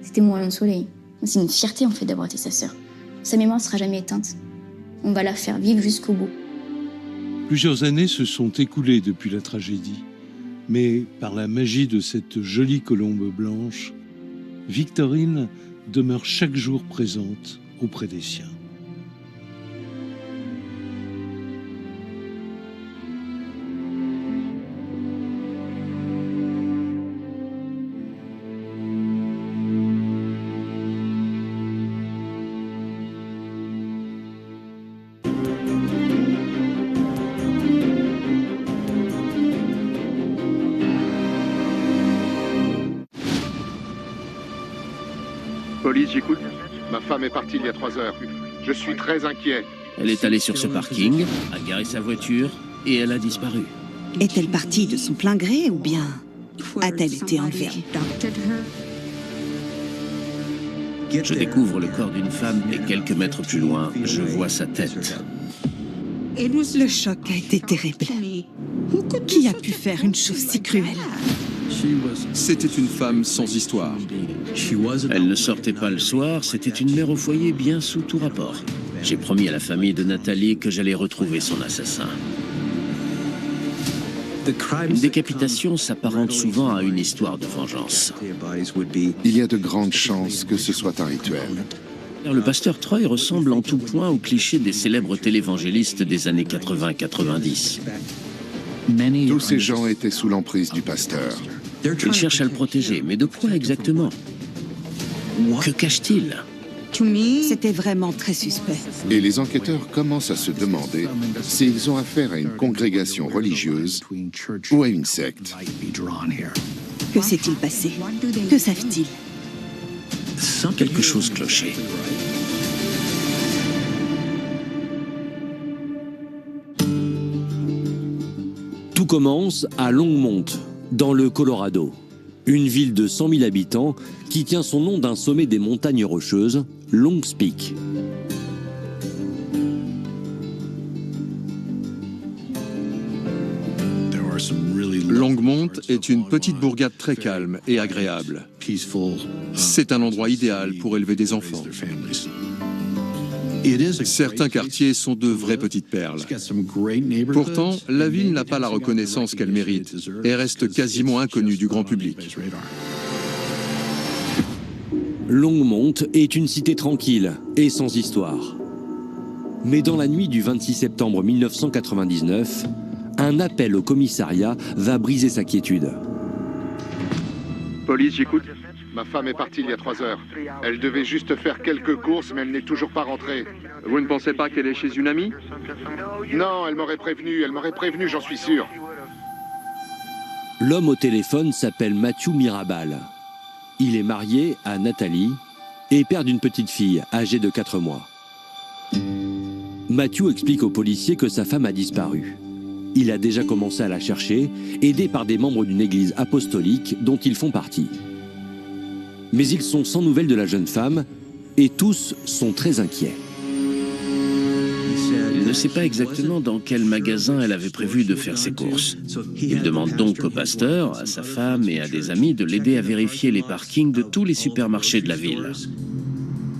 C'était mon rayon de soleil. C'est une fierté en fait d'avoir été sa sœur. Sa mémoire ne sera jamais éteinte. On va la faire vivre jusqu'au bout. Plusieurs années se sont écoulées depuis la tragédie. Mais par la magie de cette jolie colombe blanche, Victorine demeure chaque jour présente auprès des siens. Police, j'écoute. Ma femme est partie il y a 3 heures. Je suis très inquiet. Elle est allée sur ce parking, a garé sa voiture et elle a disparu. Est-elle partie de son plein gré ou bien a-t-elle été enlevée? Je découvre le corps d'une femme et quelques mètres plus loin, je vois sa tête. Le choc a été terrible. Qui a pu faire une chose si cruelle? C'était une femme sans histoire. Elle ne sortait pas le soir, c'était une mère au foyer bien sous tout rapport. J'ai promis à la famille de Nathalie que j'allais retrouver son assassin. Une décapitation s'apparente souvent à une histoire de vengeance. Il y a de grandes chances que ce soit un rituel. Le pasteur Troy ressemble en tout point au cliché des célèbres télévangélistes des années 80-90. Tous ces gens étaient sous l'emprise du pasteur. Ils cherchent à le protéger, mais de quoi exactement? Que cache-t-il? C'était vraiment très suspect. Et les enquêteurs commencent à se demander s'ils ont affaire à une congrégation religieuse ou à une secte. Que s'est-il passé? Que savent-ils? Quelque chose clochait. Tout commence à Longmont, dans le Colorado. Une ville de 100 000 habitants qui tient son nom d'un sommet des montagnes rocheuses, Longs Peak. Longmont est une petite bourgade très calme et agréable. C'est un endroit idéal pour élever des enfants. Certains quartiers sont de vraies petites perles. Pourtant, la ville n'a pas la reconnaissance qu'elle mérite et reste quasiment inconnue du grand public. Longmont est une cité tranquille et sans histoire. Mais dans la nuit du 26 septembre 1999, un appel au commissariat va briser sa quiétude. Police, j'écoute. Ma femme est partie il y a 3 heures. Elle devait juste faire quelques courses, mais elle n'est toujours pas rentrée. Vous ne pensez pas qu'elle est chez une amie? Non, elle m'aurait prévenu, j'en suis sûr. L'homme au téléphone s'appelle Matthew Mirabal. Il est marié à Nathalie et père d'une petite fille âgée de 4 mois. Matthew explique aux policiers que sa femme a disparu. Il a déjà commencé à la chercher, aidé par des membres d'une église apostolique dont ils font partie. Mais ils sont sans nouvelles de la jeune femme et tous sont très inquiets. Il ne sait pas exactement dans quel magasin elle avait prévu de faire ses courses. Il demande donc au pasteur, à sa femme et à des amis de l'aider à vérifier les parkings de tous les supermarchés de la ville.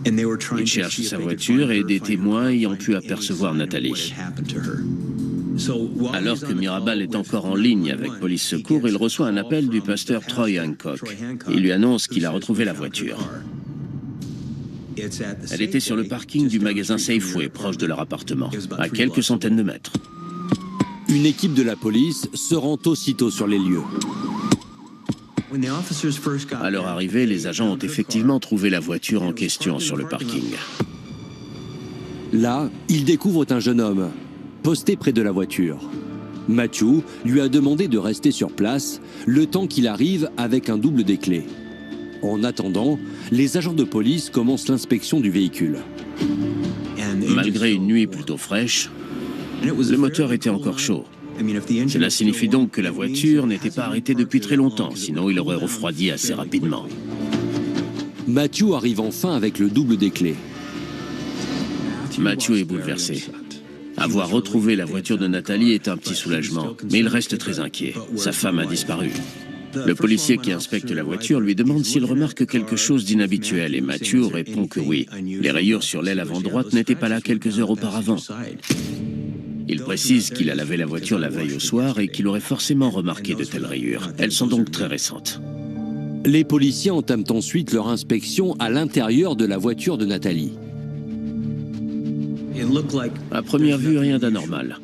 Il cherche sa voiture et des témoins ayant pu apercevoir Nathalie. Alors que Mirabal est encore en ligne avec Police Secours, il reçoit un appel du pasteur Troy Hancock. Il lui annonce qu'il a retrouvé la voiture. Elle était sur le parking du magasin Safeway, proche de leur appartement, à quelques centaines de mètres. Une équipe de la police se rend aussitôt sur les lieux. À leur arrivée, les agents ont effectivement trouvé la voiture en question sur le parking. Là, ils découvrent un jeune homme, posté près de la voiture. Matthew lui a demandé de rester sur place le temps qu'il arrive avec un double des clés. En attendant, les agents de police commencent l'inspection du véhicule. Malgré une nuit plutôt fraîche, le moteur était encore chaud. Cela signifie donc que la voiture n'était pas arrêtée depuis très longtemps, sinon il aurait refroidi assez rapidement. Matthew arrive enfin avec le double des clés. Matthew est bouleversé. Avoir retrouvé la voiture de Nathalie est un petit soulagement, mais il reste très inquiet. Sa femme a disparu. Le policier qui inspecte la voiture lui demande s'il remarque quelque chose d'inhabituel et Matthew répond que oui. Les rayures sur l'aile avant droite n'étaient pas là quelques heures auparavant. Il précise qu'il a lavé la voiture la veille au soir et qu'il aurait forcément remarqué de telles rayures. Elles sont donc très récentes. Les policiers entament ensuite leur inspection à l'intérieur de la voiture de Nathalie. À première vue, rien d'anormal.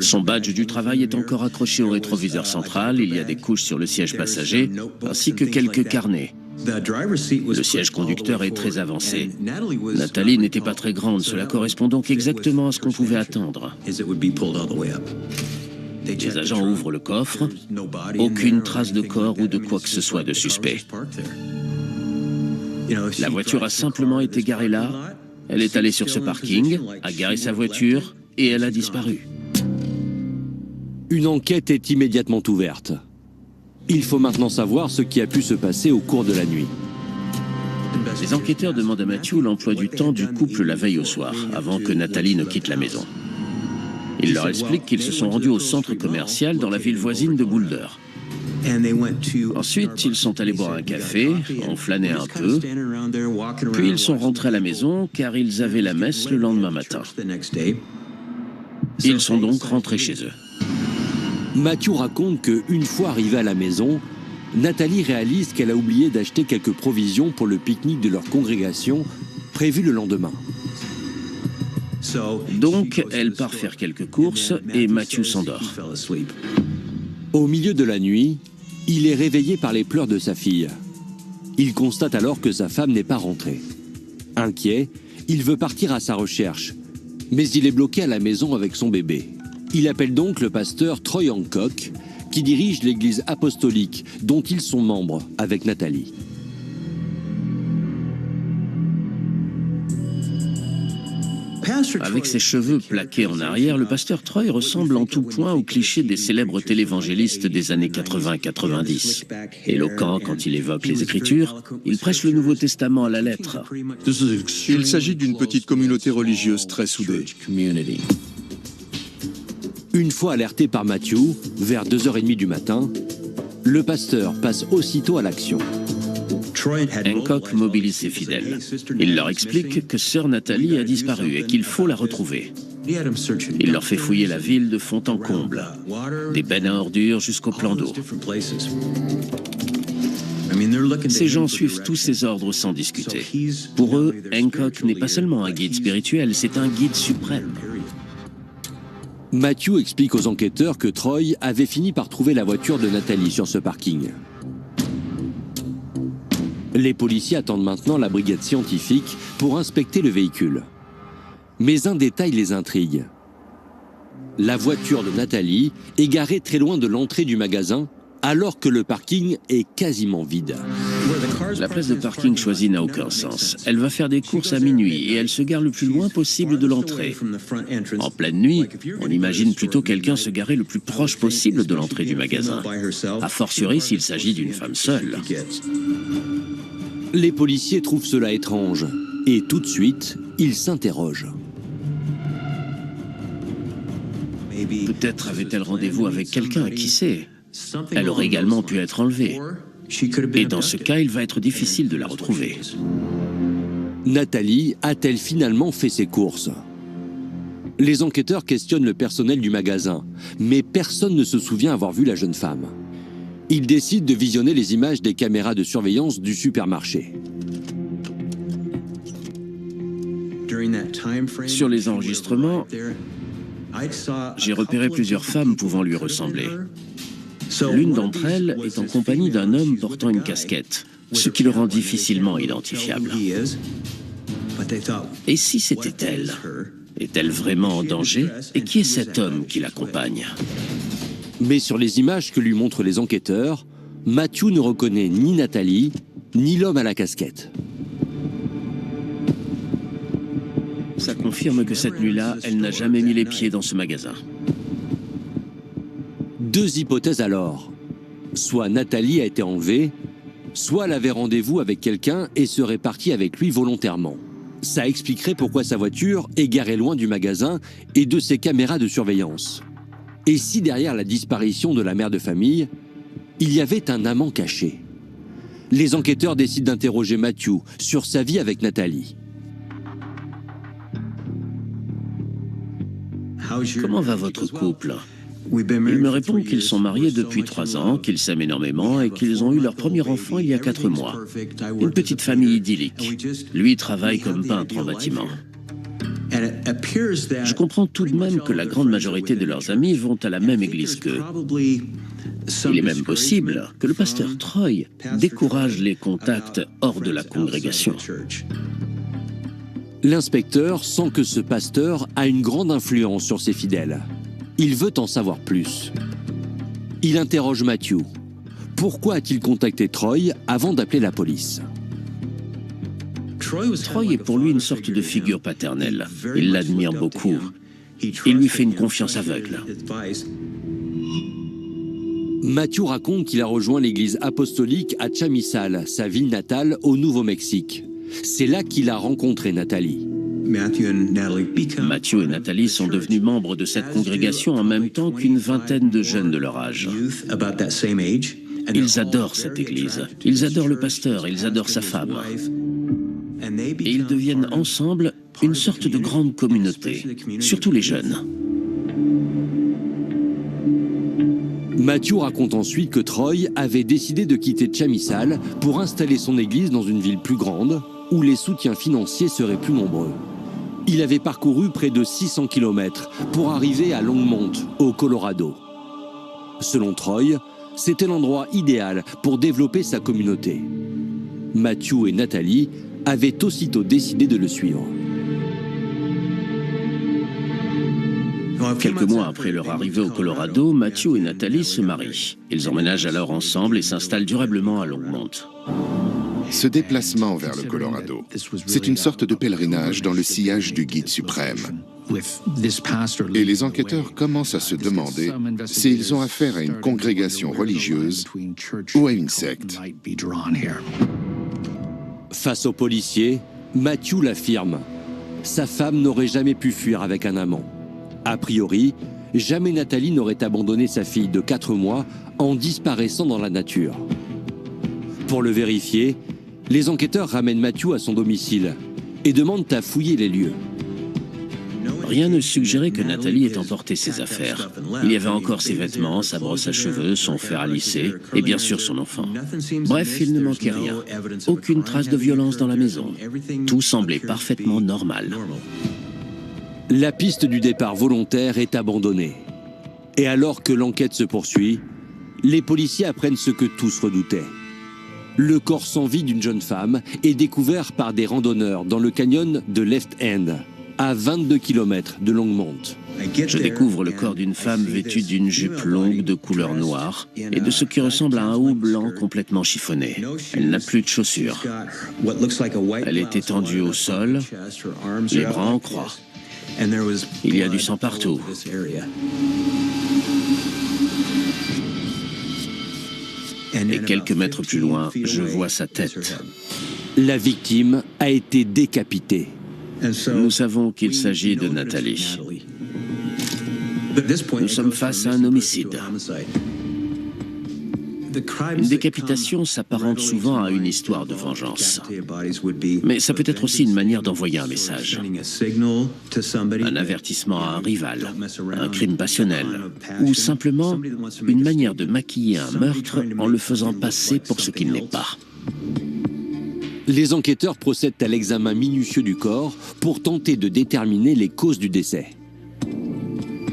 Son badge du travail est encore accroché au rétroviseur central, il y a des couches sur le siège passager, ainsi que quelques carnets. Le siège conducteur est très avancé. Nathalie n'était pas très grande, cela correspond donc exactement à ce qu'on pouvait attendre. Les agents ouvrent le coffre, aucune trace de corps ou de quoi que ce soit de suspect. La voiture a simplement été garée là, elle est allée sur ce parking, a garé sa voiture et elle a disparu. Une enquête est immédiatement ouverte. Il faut maintenant savoir ce qui a pu se passer au cours de la nuit. Les enquêteurs demandent à Matthew l'emploi du temps du couple la veille au soir, avant que Nathalie ne quitte la maison. Il leur explique qu'ils se sont rendus au centre commercial dans la ville voisine de Boulder. Ensuite, ils sont allés boire un café, ont flâné un peu, puis ils sont rentrés à la maison car ils avaient la messe le lendemain matin. Ils sont donc rentrés chez eux. Matthew raconte qu'une fois arrivée à la maison, Nathalie réalise qu'elle a oublié d'acheter quelques provisions pour le pique-nique de leur congrégation prévu le lendemain. Donc, elle part faire quelques courses et Matthew s'endort. Au milieu de la nuit, il est réveillé par les pleurs de sa fille. Il constate alors que sa femme n'est pas rentrée. Inquiet, il veut partir à sa recherche, mais il est bloqué à la maison avec son bébé. Il appelle donc le pasteur Troy Hancock, qui dirige l'église apostolique dont ils sont membres avec Nathalie. Avec ses cheveux plaqués en arrière, le pasteur Troy ressemble en tout point au cliché des célèbres télévangélistes des années 80-90. Éloquent quand il évoque les Écritures, il prêche le Nouveau Testament à la lettre. Il s'agit d'une petite communauté religieuse très soudée. Une fois alerté par Matthew, vers 2h30 du matin, le pasteur passe aussitôt à l'action. Hancock mobilise ses fidèles. Il leur explique que sœur Nathalie a disparu et qu'il faut la retrouver. Il leur fait fouiller la ville de fond en comble, des bennes à ordures jusqu'au plan d'eau. Ces gens suivent tous ses ordres sans discuter. Pour eux, Hancock n'est pas seulement un guide spirituel, c'est un guide suprême. Matthew explique aux enquêteurs que Troy avait fini par trouver la voiture de Nathalie sur ce parking. Les policiers attendent maintenant la brigade scientifique pour inspecter le véhicule. Mais un détail les intrigue. La voiture de Nathalie est garée très loin de l'entrée du magasin, alors que le parking est quasiment vide. La place de parking choisie n'a aucun sens. Elle va faire des courses à minuit et elle se gare le plus loin possible de l'entrée. En pleine nuit, on imagine plutôt quelqu'un se garer le plus proche possible de l'entrée du magasin. A fortiori s'il s'agit d'une femme seule. Les policiers trouvent cela étrange et tout de suite, ils s'interrogent. Peut-être avait-elle rendez-vous avec quelqu'un, qui sait? Elle aurait également pu être enlevée. Et dans ce cas, il va être difficile de la retrouver. Nathalie a-t-elle finalement fait ses courses? Les enquêteurs questionnent le personnel du magasin, mais personne ne se souvient avoir vu la jeune femme. Ils décident de visionner les images des caméras de surveillance du supermarché. Sur les enregistrements, j'ai repéré plusieurs femmes pouvant lui ressembler. L'une d'entre elles est en compagnie d'un homme portant une casquette, ce qui le rend difficilement identifiable. Et si c'était elle? Est-elle vraiment en danger? Et qui est cet homme qui l'accompagne? Mais sur les images que lui montrent les enquêteurs, Matthew ne reconnaît ni Nathalie, ni l'homme à la casquette. Ça confirme que cette nuit-là, elle n'a jamais mis les pieds dans ce magasin. Deux hypothèses alors. Soit Nathalie a été enlevée, soit elle avait rendez-vous avec quelqu'un et serait partie avec lui volontairement. Ça expliquerait pourquoi sa voiture est garée loin du magasin et de ses caméras de surveillance. Et si derrière la disparition de la mère de famille, il y avait un amant caché? Les enquêteurs décident d'interroger Matthew sur sa vie avec Nathalie. Comment va votre couple? Il me répond qu'ils sont mariés depuis 3 ans, qu'ils s'aiment énormément et qu'ils ont eu leur premier enfant il y a 4 mois. Une petite famille idyllique. Lui travaille comme peintre en bâtiment. Je comprends tout de même que la grande majorité de leurs amis vont à la même église qu'eux. Il est même possible que le pasteur Troy décourage les contacts hors de la congrégation. L'inspecteur sent que ce pasteur a une grande influence sur ses fidèles. Il veut en savoir plus. Il interroge Matthew. Pourquoi a-t-il contacté Troy avant d'appeler la police? Troy est pour lui une sorte de figure paternelle. Il l'admire beaucoup. Il lui fait une confiance aveugle. Matthew raconte qu'il a rejoint l'église apostolique à Chamizal, sa ville natale au Nouveau-Mexique. C'est là qu'il a rencontré Nathalie. Matthew et Nathalie sont devenus membres de cette congrégation en même temps qu'une vingtaine de jeunes de leur âge. Ils adorent cette église, ils adorent le pasteur, ils adorent sa femme. Et ils deviennent ensemble une sorte de grande communauté, surtout les jeunes. Matthew raconte ensuite que Troy avait décidé de quitter Chamizal pour installer son église dans une ville plus grande, où les soutiens financiers seraient plus nombreux. Il avait parcouru près de 600 km pour arriver à Longmont, au Colorado. Selon Troy, c'était l'endroit idéal pour développer sa communauté. Matthew et Nathalie avaient aussitôt décidé de le suivre. Quelques mois après leur arrivée au Colorado, Matthew et Nathalie se marient. Ils emménagent alors ensemble et s'installent durablement à Longmont. Ce déplacement vers le Colorado, c'est une sorte de pèlerinage dans le sillage du guide suprême. Et les enquêteurs commencent à se demander s'ils ont affaire à une congrégation religieuse ou à une secte. Face aux policiers, Matthew l'affirme. Sa femme n'aurait jamais pu fuir avec un amant. A priori, jamais Nathalie n'aurait abandonné sa fille de 4 mois en disparaissant dans la nature. Pour le vérifier, les enquêteurs ramènent Matthew à son domicile et demandent à fouiller les lieux. Rien ne suggérait que Nathalie ait emporté ses affaires. Il y avait encore ses vêtements, sa brosse à cheveux, son fer à lisser et bien sûr son enfant. Bref, il ne manquait rien. Aucune trace de violence dans la maison. Tout semblait parfaitement normal. La piste du départ volontaire est abandonnée. Et alors que l'enquête se poursuit, les policiers apprennent ce que tous redoutaient. Le corps sans vie d'une jeune femme est découvert par des randonneurs dans le canyon de Left End, à 22 km de Longmont. Je découvre le corps d'une femme vêtue d'une jupe longue de couleur noire et de ce qui ressemble à un haut blanc complètement chiffonné. Elle n'a plus de chaussures. Elle est étendue au sol, les bras en croix. Il y a du sang partout. Et quelques mètres plus loin, je vois sa tête. La victime a été décapitée. Nous savons qu'il s'agit de Nathalie. Nous sommes face à un homicide. Une décapitation s'apparente souvent à une histoire de vengeance. Mais ça peut être aussi une manière d'envoyer un message. Un avertissement à un rival, un crime passionnel, ou simplement une manière de maquiller un meurtre en le faisant passer pour ce qu'il n'est pas. Les enquêteurs procèdent à l'examen minutieux du corps pour tenter de déterminer les causes du décès.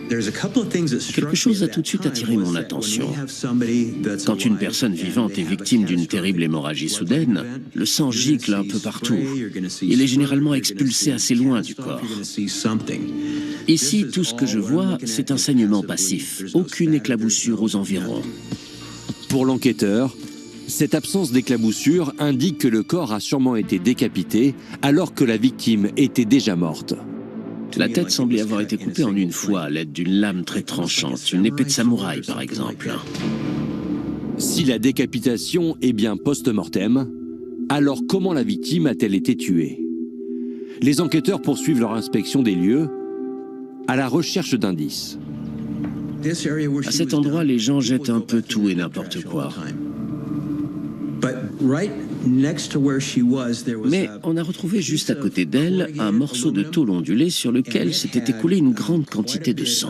Quelque chose a tout de suite attiré mon attention. Quand une personne vivante est victime d'une terrible hémorragie soudaine, le sang gicle un peu partout. Il est généralement expulsé assez loin du corps. Ici, tout ce que je vois, c'est un saignement passif. Aucune éclaboussure aux environs. Pour l'enquêteur, cette absence d'éclaboussure indique que le corps a sûrement été décapité alors que la victime était déjà morte. La tête semblait avoir été coupée en une fois à l'aide d'une lame très tranchante, une épée de samouraï par exemple. Si la décapitation est bien post-mortem, alors comment la victime a-t-elle été tuée? Les enquêteurs poursuivent leur inspection des lieux à la recherche d'indices. À cet endroit, les gens jettent un peu tout et n'importe quoi. Mais on a retrouvé juste à côté d'elle un morceau de tôle ondulée sur lequel s'était écoulée une grande quantité de sang.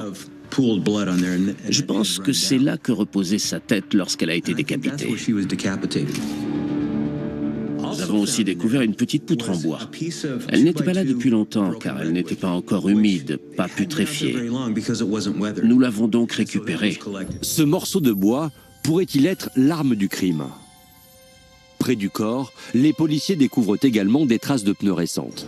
Je pense que c'est là que reposait sa tête lorsqu'elle a été décapitée. Nous avons aussi découvert une petite poutre en bois. Elle n'était pas là depuis longtemps car elle n'était pas encore humide, pas putréfiée. Nous l'avons donc récupérée. Ce morceau de bois pourrait-il être l'arme du crime? Près du corps, les policiers découvrent également des traces de pneus récentes.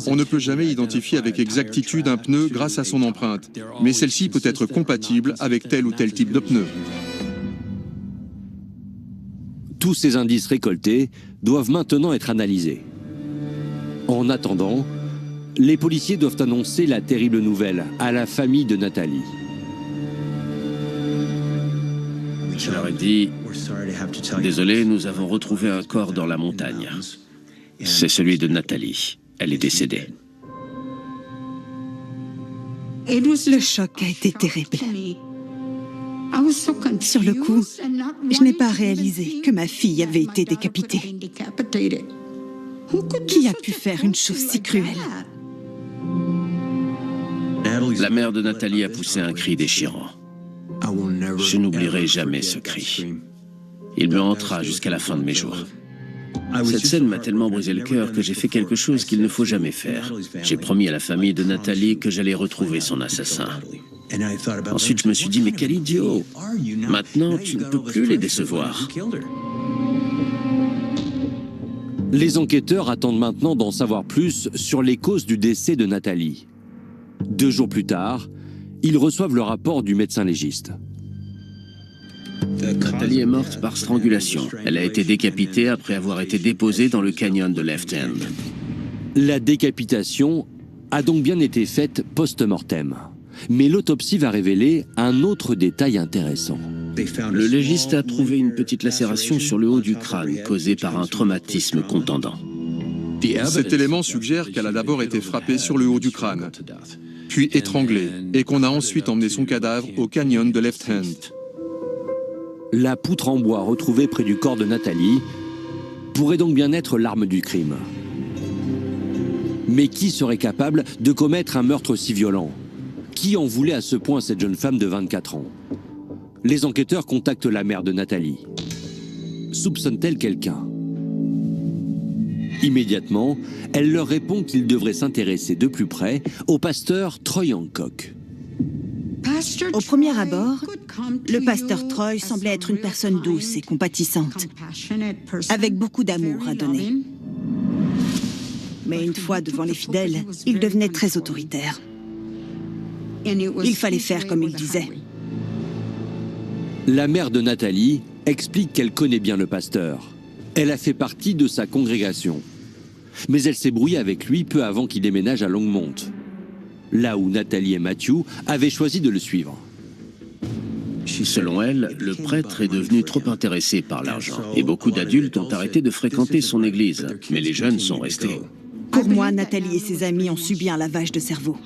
On ne peut jamais identifier avec exactitude un pneu grâce à son empreinte, mais celle-ci peut être compatible avec tel ou tel type de pneu. Tous ces indices récoltés doivent maintenant être analysés. En attendant, les policiers doivent annoncer la terrible nouvelle à la famille de Nathalie. Je leur ai dit, désolé, nous avons retrouvé un corps dans la montagne. C'est celui de Nathalie. Elle est décédée. Le choc a été terrible. Sur le coup, je n'ai pas réalisé que ma fille avait été décapitée. Qui a pu faire une chose si cruelle? La mère de Nathalie a poussé un cri déchirant. Je n'oublierai jamais ce cri. Il me hantera jusqu'à la fin de mes jours. Cette scène m'a tellement brisé le cœur que j'ai fait quelque chose qu'il ne faut jamais faire. J'ai promis à la famille de Nathalie que j'allais retrouver son assassin. Ensuite, je me suis dit, mais quel idiot! Maintenant, tu ne peux plus les décevoir. Les enquêteurs attendent maintenant d'en savoir plus sur les causes du décès de Nathalie. 2 jours plus tard, ils reçoivent le rapport du médecin légiste. Nathalie est morte par strangulation. Elle a été décapitée après avoir été déposée dans le canyon de Left End. La décapitation a donc bien été faite post-mortem. Mais l'autopsie va révéler un autre détail intéressant. Le légiste a trouvé une petite lacération sur le haut du crâne causée par un traumatisme contondant. Cet élément suggère qu'elle a d'abord été frappée sur le haut du crâne, puis étranglée, et qu'on a ensuite emmené son cadavre au canyon de Left Hand. La poutre en bois retrouvée près du corps de Nathalie pourrait donc bien être l'arme du crime. Mais qui serait capable de commettre un meurtre si violent? Qui en voulait à ce point cette jeune femme de 24 ans? Les enquêteurs contactent la mère de Nathalie. Soupçonne-t-elle quelqu'un? Immédiatement, elle leur répond qu'ils devraient s'intéresser de plus près au pasteur Troy Hancock. Au premier abord, le pasteur Troy semblait être une personne douce et compatissante, avec beaucoup d'amour à donner. Mais une fois devant les fidèles, il devenait très autoritaire. Il fallait faire comme il disait. La mère de Nathalie explique qu'elle connaît bien le pasteur. Elle a fait partie de sa congrégation. Mais elle s'est brouillée avec lui peu avant qu'il déménage à Longmont, là où Nathalie et Matthew avaient choisi de le suivre. Selon elle, le prêtre est devenu trop intéressé par l'argent et beaucoup d'adultes ont arrêté de fréquenter son église, mais les jeunes sont restés. Pour moi, Nathalie et ses amis ont subi un lavage de cerveau.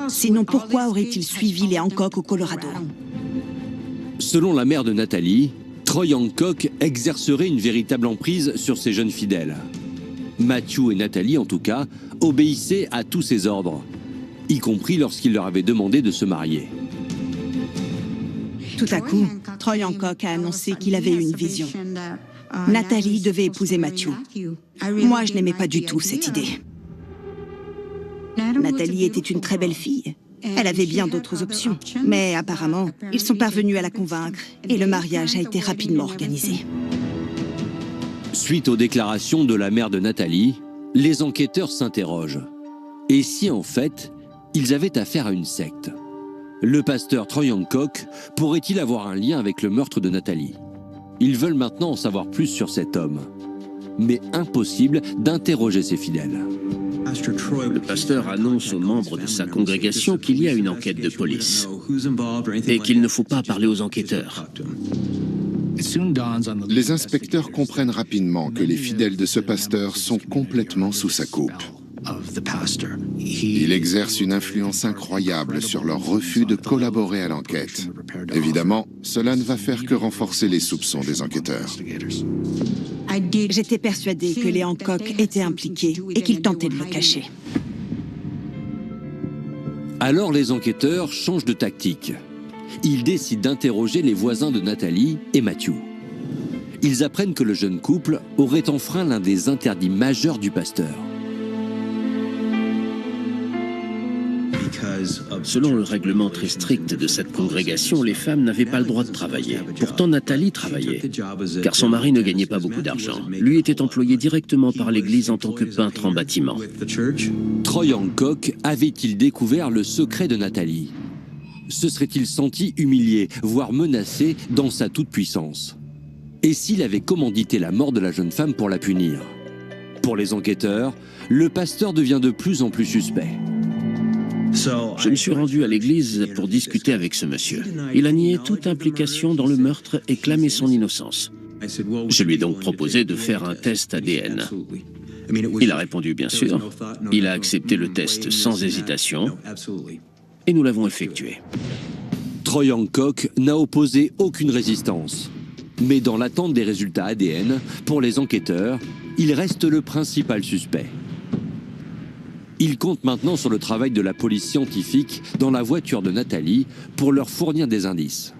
Sinon, pourquoi auraient-ils suivi les Hancock au Colorado? Selon la mère de Nathalie, Troy Hancock exercerait une véritable emprise sur ses jeunes fidèles. Matthew et Nathalie, en tout cas, obéissaient à tous ses ordres, y compris lorsqu'il leur avait demandé de se marier. Tout à coup, Troy Hancock a annoncé qu'il avait eu une vision. Nathalie devait épouser Matthew. Moi, je n'aimais pas du tout cette idée. Nathalie était une très belle fille. Elle avait bien d'autres options. Mais apparemment, ils sont parvenus à la convaincre et le mariage a été rapidement organisé. Suite aux déclarations de la mère de Nathalie, les enquêteurs s'interrogent. Et si en fait, ils avaient affaire à une secte? Le pasteur Troy Hancock pourrait-il avoir un lien avec le meurtre de Nathalie? Ils veulent maintenant en savoir plus sur cet homme. Mais impossible d'interroger ses fidèles. Le pasteur annonce aux membres de sa congrégation qu'il y a une enquête de police et qu'il ne faut pas parler aux enquêteurs. Les inspecteurs comprennent rapidement que les fidèles de ce pasteur sont complètement sous sa coupe. Il exerce une influence incroyable sur leur refus de collaborer à l'enquête. Évidemment, cela ne va faire que renforcer les soupçons des enquêteurs. J'étais persuadée que les Hancock étaient impliqués et qu'ils tentaient de le cacher. Alors les enquêteurs changent de tactique. Ils décident d'interroger les voisins de Nathalie et Matthew. Ils apprennent que le jeune couple aurait enfreint l'un des interdits majeurs du pasteur. Selon le règlement très strict de cette congrégation, les femmes n'avaient pas le droit de travailler. Pourtant, Nathalie travaillait, car son mari ne gagnait pas beaucoup d'argent. Lui était employé directement par l'Église en tant que peintre en bâtiment. Troy Hancock avait-il découvert le secret de Nathalie? Se serait-il senti humilié, voire menacé dans sa toute-puissance? Et s'il avait commandité la mort de la jeune femme pour la punir? Pour les enquêteurs, le pasteur devient de plus en plus suspect. Je me suis rendu à l'église pour discuter avec ce monsieur. Il a nié toute implication dans le meurtre et clamé son innocence. Je lui ai donc proposé de faire un test ADN. Il a répondu bien sûr. Il a accepté le test sans hésitation et nous l'avons effectué. Troy Hancock n'a opposé aucune résistance. Mais dans l'attente des résultats ADN, pour les enquêteurs, il reste le principal suspect. Il compte maintenant sur le travail de la police scientifique dans la voiture de Nathalie pour leur fournir des indices.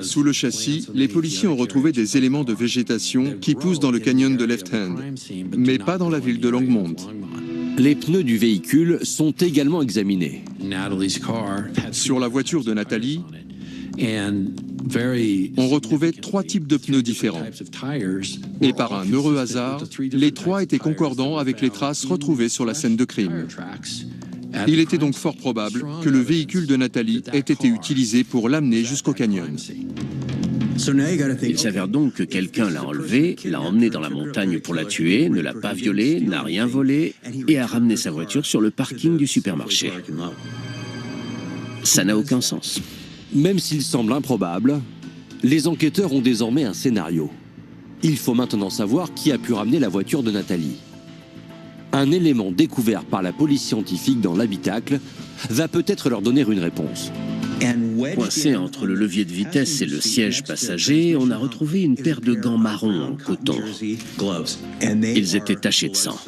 Sous le châssis, les policiers ont retrouvé des éléments de végétation qui poussent dans le canyon de Left Hand, mais pas dans la ville de Longmont. Les pneus du véhicule sont également examinés. Sur la voiture de Nathalie, on retrouvait 3 types de pneus différents. Et par un heureux hasard, les 3 étaient concordants avec les traces retrouvées sur la scène de crime. Il était donc fort probable que le véhicule de Nathalie ait été utilisé pour l'amener jusqu'au canyon. Il s'avère donc que quelqu'un l'a enlevée, l'a emmenée dans la montagne pour la tuer, ne l'a pas violée, n'a rien volé et a ramené sa voiture sur le parking du supermarché. Ça n'a aucun sens. Même s'il semble improbable, les enquêteurs ont désormais un scénario. Il faut maintenant savoir qui a pu ramener la voiture de Nathalie. Un élément découvert par la police scientifique dans l'habitacle va peut-être leur donner une réponse. Coincé entre le levier de vitesse et le siège passager, on a retrouvé une paire de gants marrons en coton. Ils étaient tachés de sang.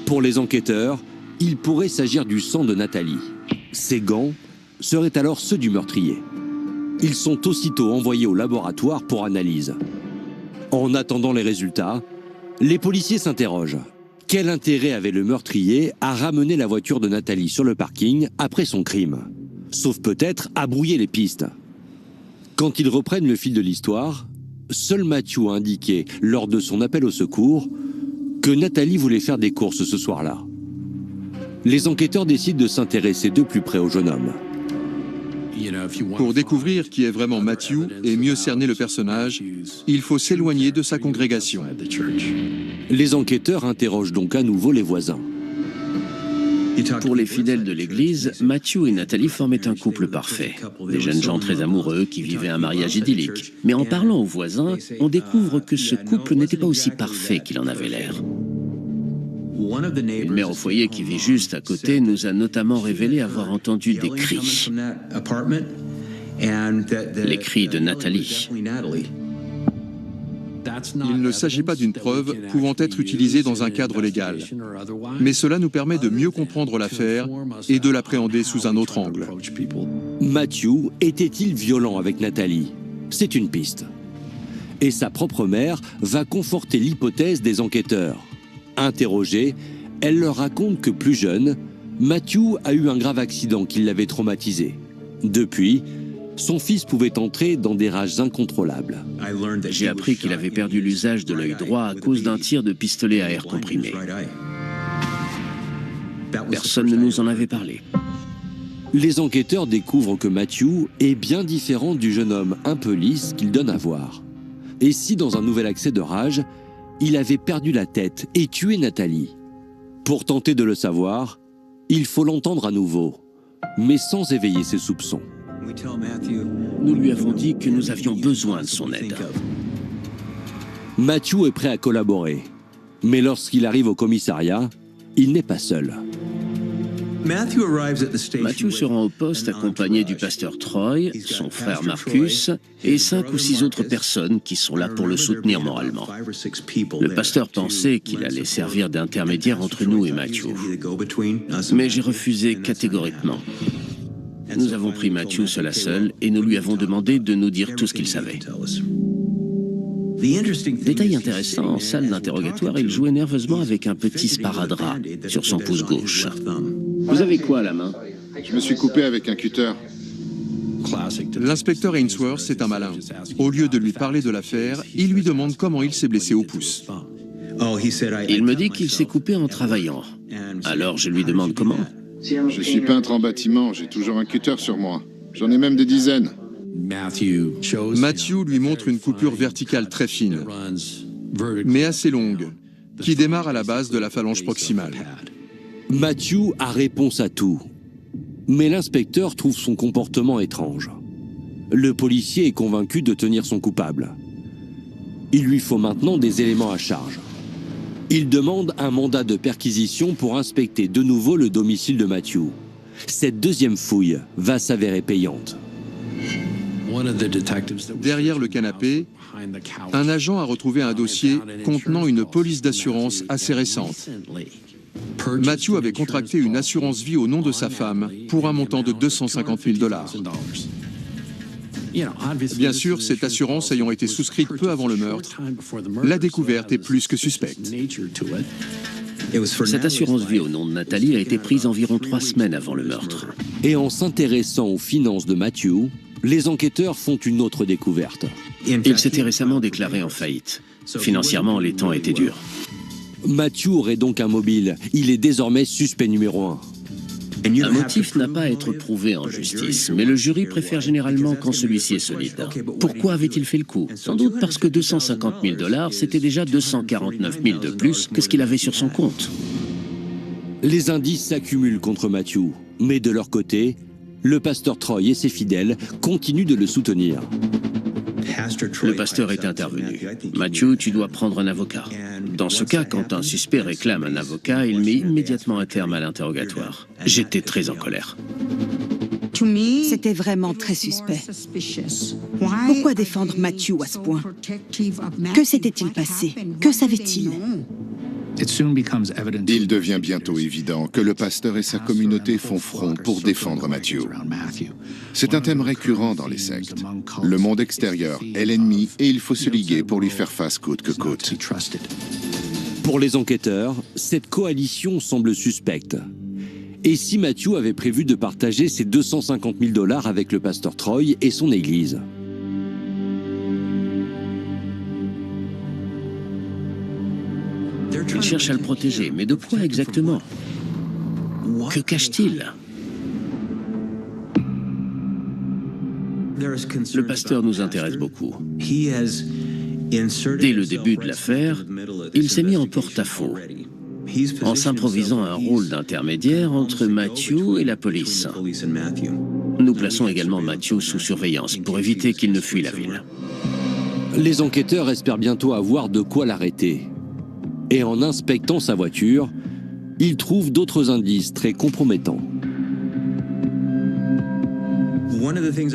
Pour les enquêteurs, il pourrait s'agir du sang de Nathalie. Ces gants seraient alors ceux du meurtrier. Ils sont aussitôt envoyés au laboratoire pour analyse. En attendant les résultats, les policiers s'interrogent. Quel intérêt avait le meurtrier à ramener la voiture de Nathalie sur le parking après son crime? Sauf peut-être à brouiller les pistes. Quand ils reprennent le fil de l'histoire, seul Matthew a indiqué, lors de son appel au secours, que Nathalie voulait faire des courses ce soir-là. Les enquêteurs décident de s'intéresser de plus près au jeune homme. Pour découvrir qui est vraiment Matthew et mieux cerner le personnage, il faut s'éloigner de sa congrégation. Les enquêteurs interrogent donc à nouveau les voisins. Pour les fidèles de l'église, Matthew et Nathalie formaient un couple parfait. Des jeunes gens très amoureux qui vivaient un mariage idyllique. Mais en parlant aux voisins, on découvre que ce couple n'était pas aussi parfait qu'il en avait l'air. Une mère au foyer qui vit juste à côté nous a notamment révélé avoir entendu des cris. Les cris de Nathalie. Il ne s'agit pas d'une preuve pouvant être utilisée dans un cadre légal. Mais cela nous permet de mieux comprendre l'affaire et de l'appréhender sous un autre angle. Matthew était-il violent avec Nathalie? C'est une piste. Et sa propre mère va conforter l'hypothèse des enquêteurs. Interrogée, elle leur raconte que plus jeune, Matthew a eu un grave accident qui l'avait traumatisé. Depuis, son fils pouvait entrer dans des rages incontrôlables. J'ai appris qu'il avait perdu l'usage de l'œil droit à cause d'un tir de pistolet à air comprimé. Personne ne nous en avait parlé. Les enquêteurs découvrent que Matthew est bien différent du jeune homme un peu lisse qu'il donne à voir. Et si, dans un nouvel accès de rage, il avait perdu la tête et tué Nathalie? Pour tenter de le savoir, il faut l'entendre à nouveau, mais sans éveiller ses soupçons. Nous lui avons dit que nous avions besoin de son aide. Matthew est prêt à collaborer, mais lorsqu'il arrive au commissariat, il n'est pas seul. Matthew se rend au poste accompagné du pasteur Troy, son frère Marcus et 5 ou 6 autres personnes qui sont là pour le soutenir moralement. Le pasteur pensait qu'il allait servir d'intermédiaire entre nous et Matthew. Mais j'ai refusé catégoriquement. Nous avons pris Matthew seul à seul et nous lui avons demandé de nous dire tout ce qu'il savait. Détail intéressant, en salle d'interrogatoire, il jouait nerveusement avec un petit sparadrap sur son pouce gauche. Vous avez quoi à la main? Je me suis coupé avec un cutter. L'inspecteur Ainsworth est un malin. Au lieu de lui parler de l'affaire, il lui demande comment il s'est blessé au pouce. Il me dit qu'il s'est coupé en travaillant. Alors je lui demande comment. Je suis peintre en bâtiment, j'ai toujours un cutter sur moi. J'en ai même des dizaines. Matthew lui montre une coupure verticale très fine, mais assez longue, qui démarre à la base de la phalange proximale. Matthew a réponse à tout, mais l'inspecteur trouve son comportement étrange. Le policier est convaincu de tenir son coupable. Il lui faut maintenant des éléments à charge. Il demande un mandat de perquisition pour inspecter de nouveau le domicile de Matthew. Cette deuxième fouille va s'avérer payante. Derrière le canapé, un agent a retrouvé un dossier contenant une police d'assurance assez récente. Matthew avait contracté une assurance vie au nom de sa femme pour un montant de 250 000 $. Bien sûr, cette assurance ayant été souscrite peu avant le meurtre, la découverte est plus que suspecte. Cette assurance vie au nom de Nathalie a été prise environ 3 semaines avant le meurtre. Et en s'intéressant aux finances de Matthew, les enquêteurs font une autre découverte. Il s'était récemment déclaré en faillite. Financièrement, les temps étaient durs. Matthew aurait donc un mobile. Il est désormais suspect numéro 1. Un motif n'a pas à être prouvé en justice, mais le jury préfère généralement quand celui-ci est solide. Pourquoi avait-il fait le coup? Sans doute parce que 250 000 $, c'était déjà 249 000 de plus que ce qu'il avait sur son compte. Les indices s'accumulent contre Matthew, mais de leur côté, le pasteur Troy et ses fidèles continuent de le soutenir. Le pasteur est intervenu. Matthew, tu dois prendre un avocat. Dans ce cas, quand un suspect réclame un avocat, il met immédiatement un terme à l'interrogatoire. J'étais très en colère. C'était vraiment très suspect. Pourquoi défendre Matthew à ce point? Que s'était-il passé? Que savait-il? Il devient bientôt évident que le pasteur et sa communauté font front pour défendre Matthew. C'est un thème récurrent dans les sectes. Le monde extérieur est l'ennemi et il faut se liguer pour lui faire face coûte que coûte. Pour les enquêteurs, cette coalition semble suspecte. Et si Matthew avait prévu de partager ses 250 000 $ avec le pasteur Troy et son église? Il cherche à le protéger, mais de quoi exactement? Que cache-t-il? Le pasteur nous intéresse beaucoup. Dès le début de l'affaire, il s'est mis en porte-à-faux, en s'improvisant un rôle d'intermédiaire entre Matthew et la police. Nous plaçons également Matthew sous surveillance pour éviter qu'il ne fuit la ville. Les enquêteurs espèrent bientôt avoir de quoi l'arrêter. Et en inspectant sa voiture, ils trouvent d'autres indices très compromettants.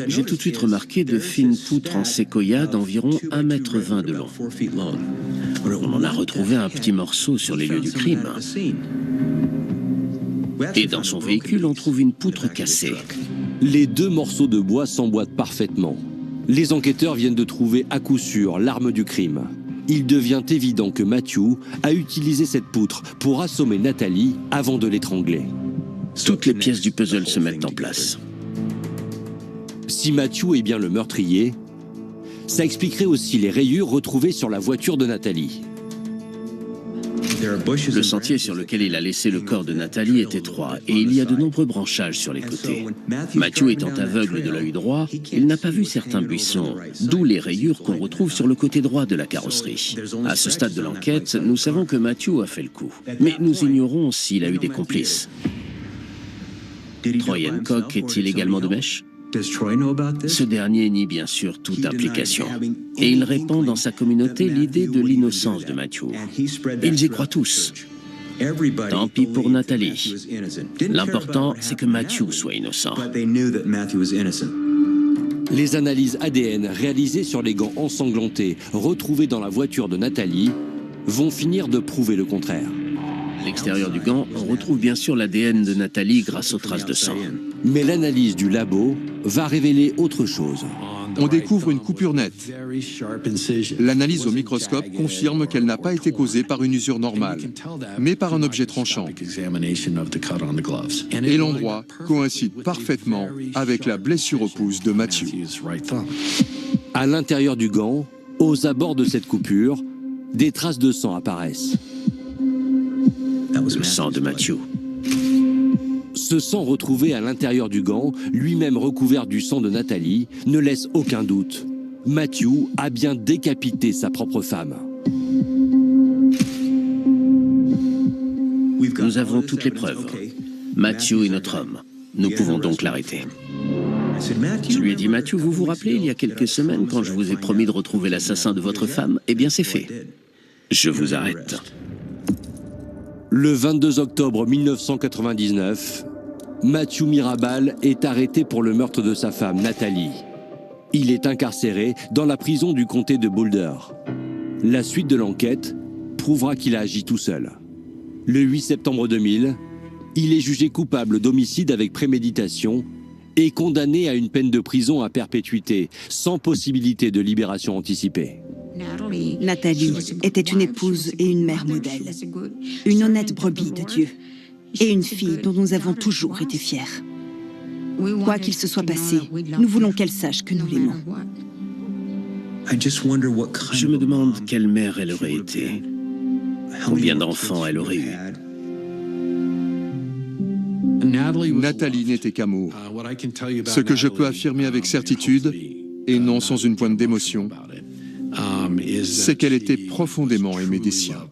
J'ai tout de suite remarqué de fines poutres en séquoia d'environ 1,20 m de long. On en a retrouvé un petit morceau sur les lieux du crime. Et dans son véhicule, on trouve une poutre cassée. Les 2 morceaux de bois s'emboîtent parfaitement. Les enquêteurs viennent de trouver à coup sûr l'arme du crime. Il devient évident que Matthew a utilisé cette poutre pour assommer Nathalie avant de l'étrangler. Toutes les pièces du puzzle se mettent en place. Si Matthew est bien le meurtrier, ça expliquerait aussi les rayures retrouvées sur la voiture de Nathalie. Le sentier sur lequel il a laissé le corps de Nathalie est étroit et il y a de nombreux branchages sur les côtés. Matthew étant aveugle de l'œil droit, il n'a pas vu certains buissons, d'où les rayures qu'on retrouve sur le côté droit de la carrosserie. À ce stade de l'enquête, nous savons que Matthew a fait le coup, mais nous ignorons s'il a eu des complices. Troy Hancock est-il également de mèche? Ce dernier nie bien sûr toute implication. Et il répand dans sa communauté l'idée de l'innocence de Matthew. Ils y croient tous. Tant pis pour Nathalie. L'important, c'est que Matthew soit innocent. Les analyses ADN réalisées sur les gants ensanglantés retrouvés dans la voiture de Nathalie vont finir de prouver le contraire. À l'extérieur du gant, on retrouve bien sûr l'ADN de Nathalie grâce aux traces de sang. Mais l'analyse du labo va révéler autre chose. On découvre une coupure nette. L'analyse au microscope confirme qu'elle n'a pas été causée par une usure normale, mais par un objet tranchant. Et l'endroit coïncide parfaitement avec la blessure au pouce de Matthew. À l'intérieur du gant, aux abords de cette coupure, des traces de sang apparaissent. Le sang de Matthew. Ce Ce sang retrouvé à l'intérieur du gant, lui-même recouvert du sang de Nathalie, ne laisse aucun doute. Matthew a bien décapité sa propre femme. Nous avons toutes les preuves. Matthew est notre homme. Nous pouvons donc l'arrêter. Je lui ai dit, Matthew, vous vous rappelez, il y a quelques semaines, quand je vous ai promis de retrouver l'assassin de votre femme? Eh bien, c'est fait. Je vous arrête. Le 22 octobre 1999, Matthew Mirabal est arrêté pour le meurtre de sa femme, Nathalie. Il est incarcéré dans la prison du comté de Boulder. La suite de l'enquête prouvera qu'il a agi tout seul. Le 8 septembre 2000, il est jugé coupable d'homicide avec préméditation et condamné à une peine de prison à perpétuité, sans possibilité de libération anticipée. Nathalie était une épouse et une mère modèle, une honnête brebis de Dieu et une fille dont nous avons toujours été fiers. Quoi qu'il se soit passé, nous voulons qu'elle sache que nous l'aimons. Je me demande quelle mère elle aurait été. Combien d'enfants elle aurait eu. Nathalie n'était qu'amour. Ce que je peux affirmer avec certitude, et non sans une pointe d'émotion, c'est qu'elle était profondément aimée des siens.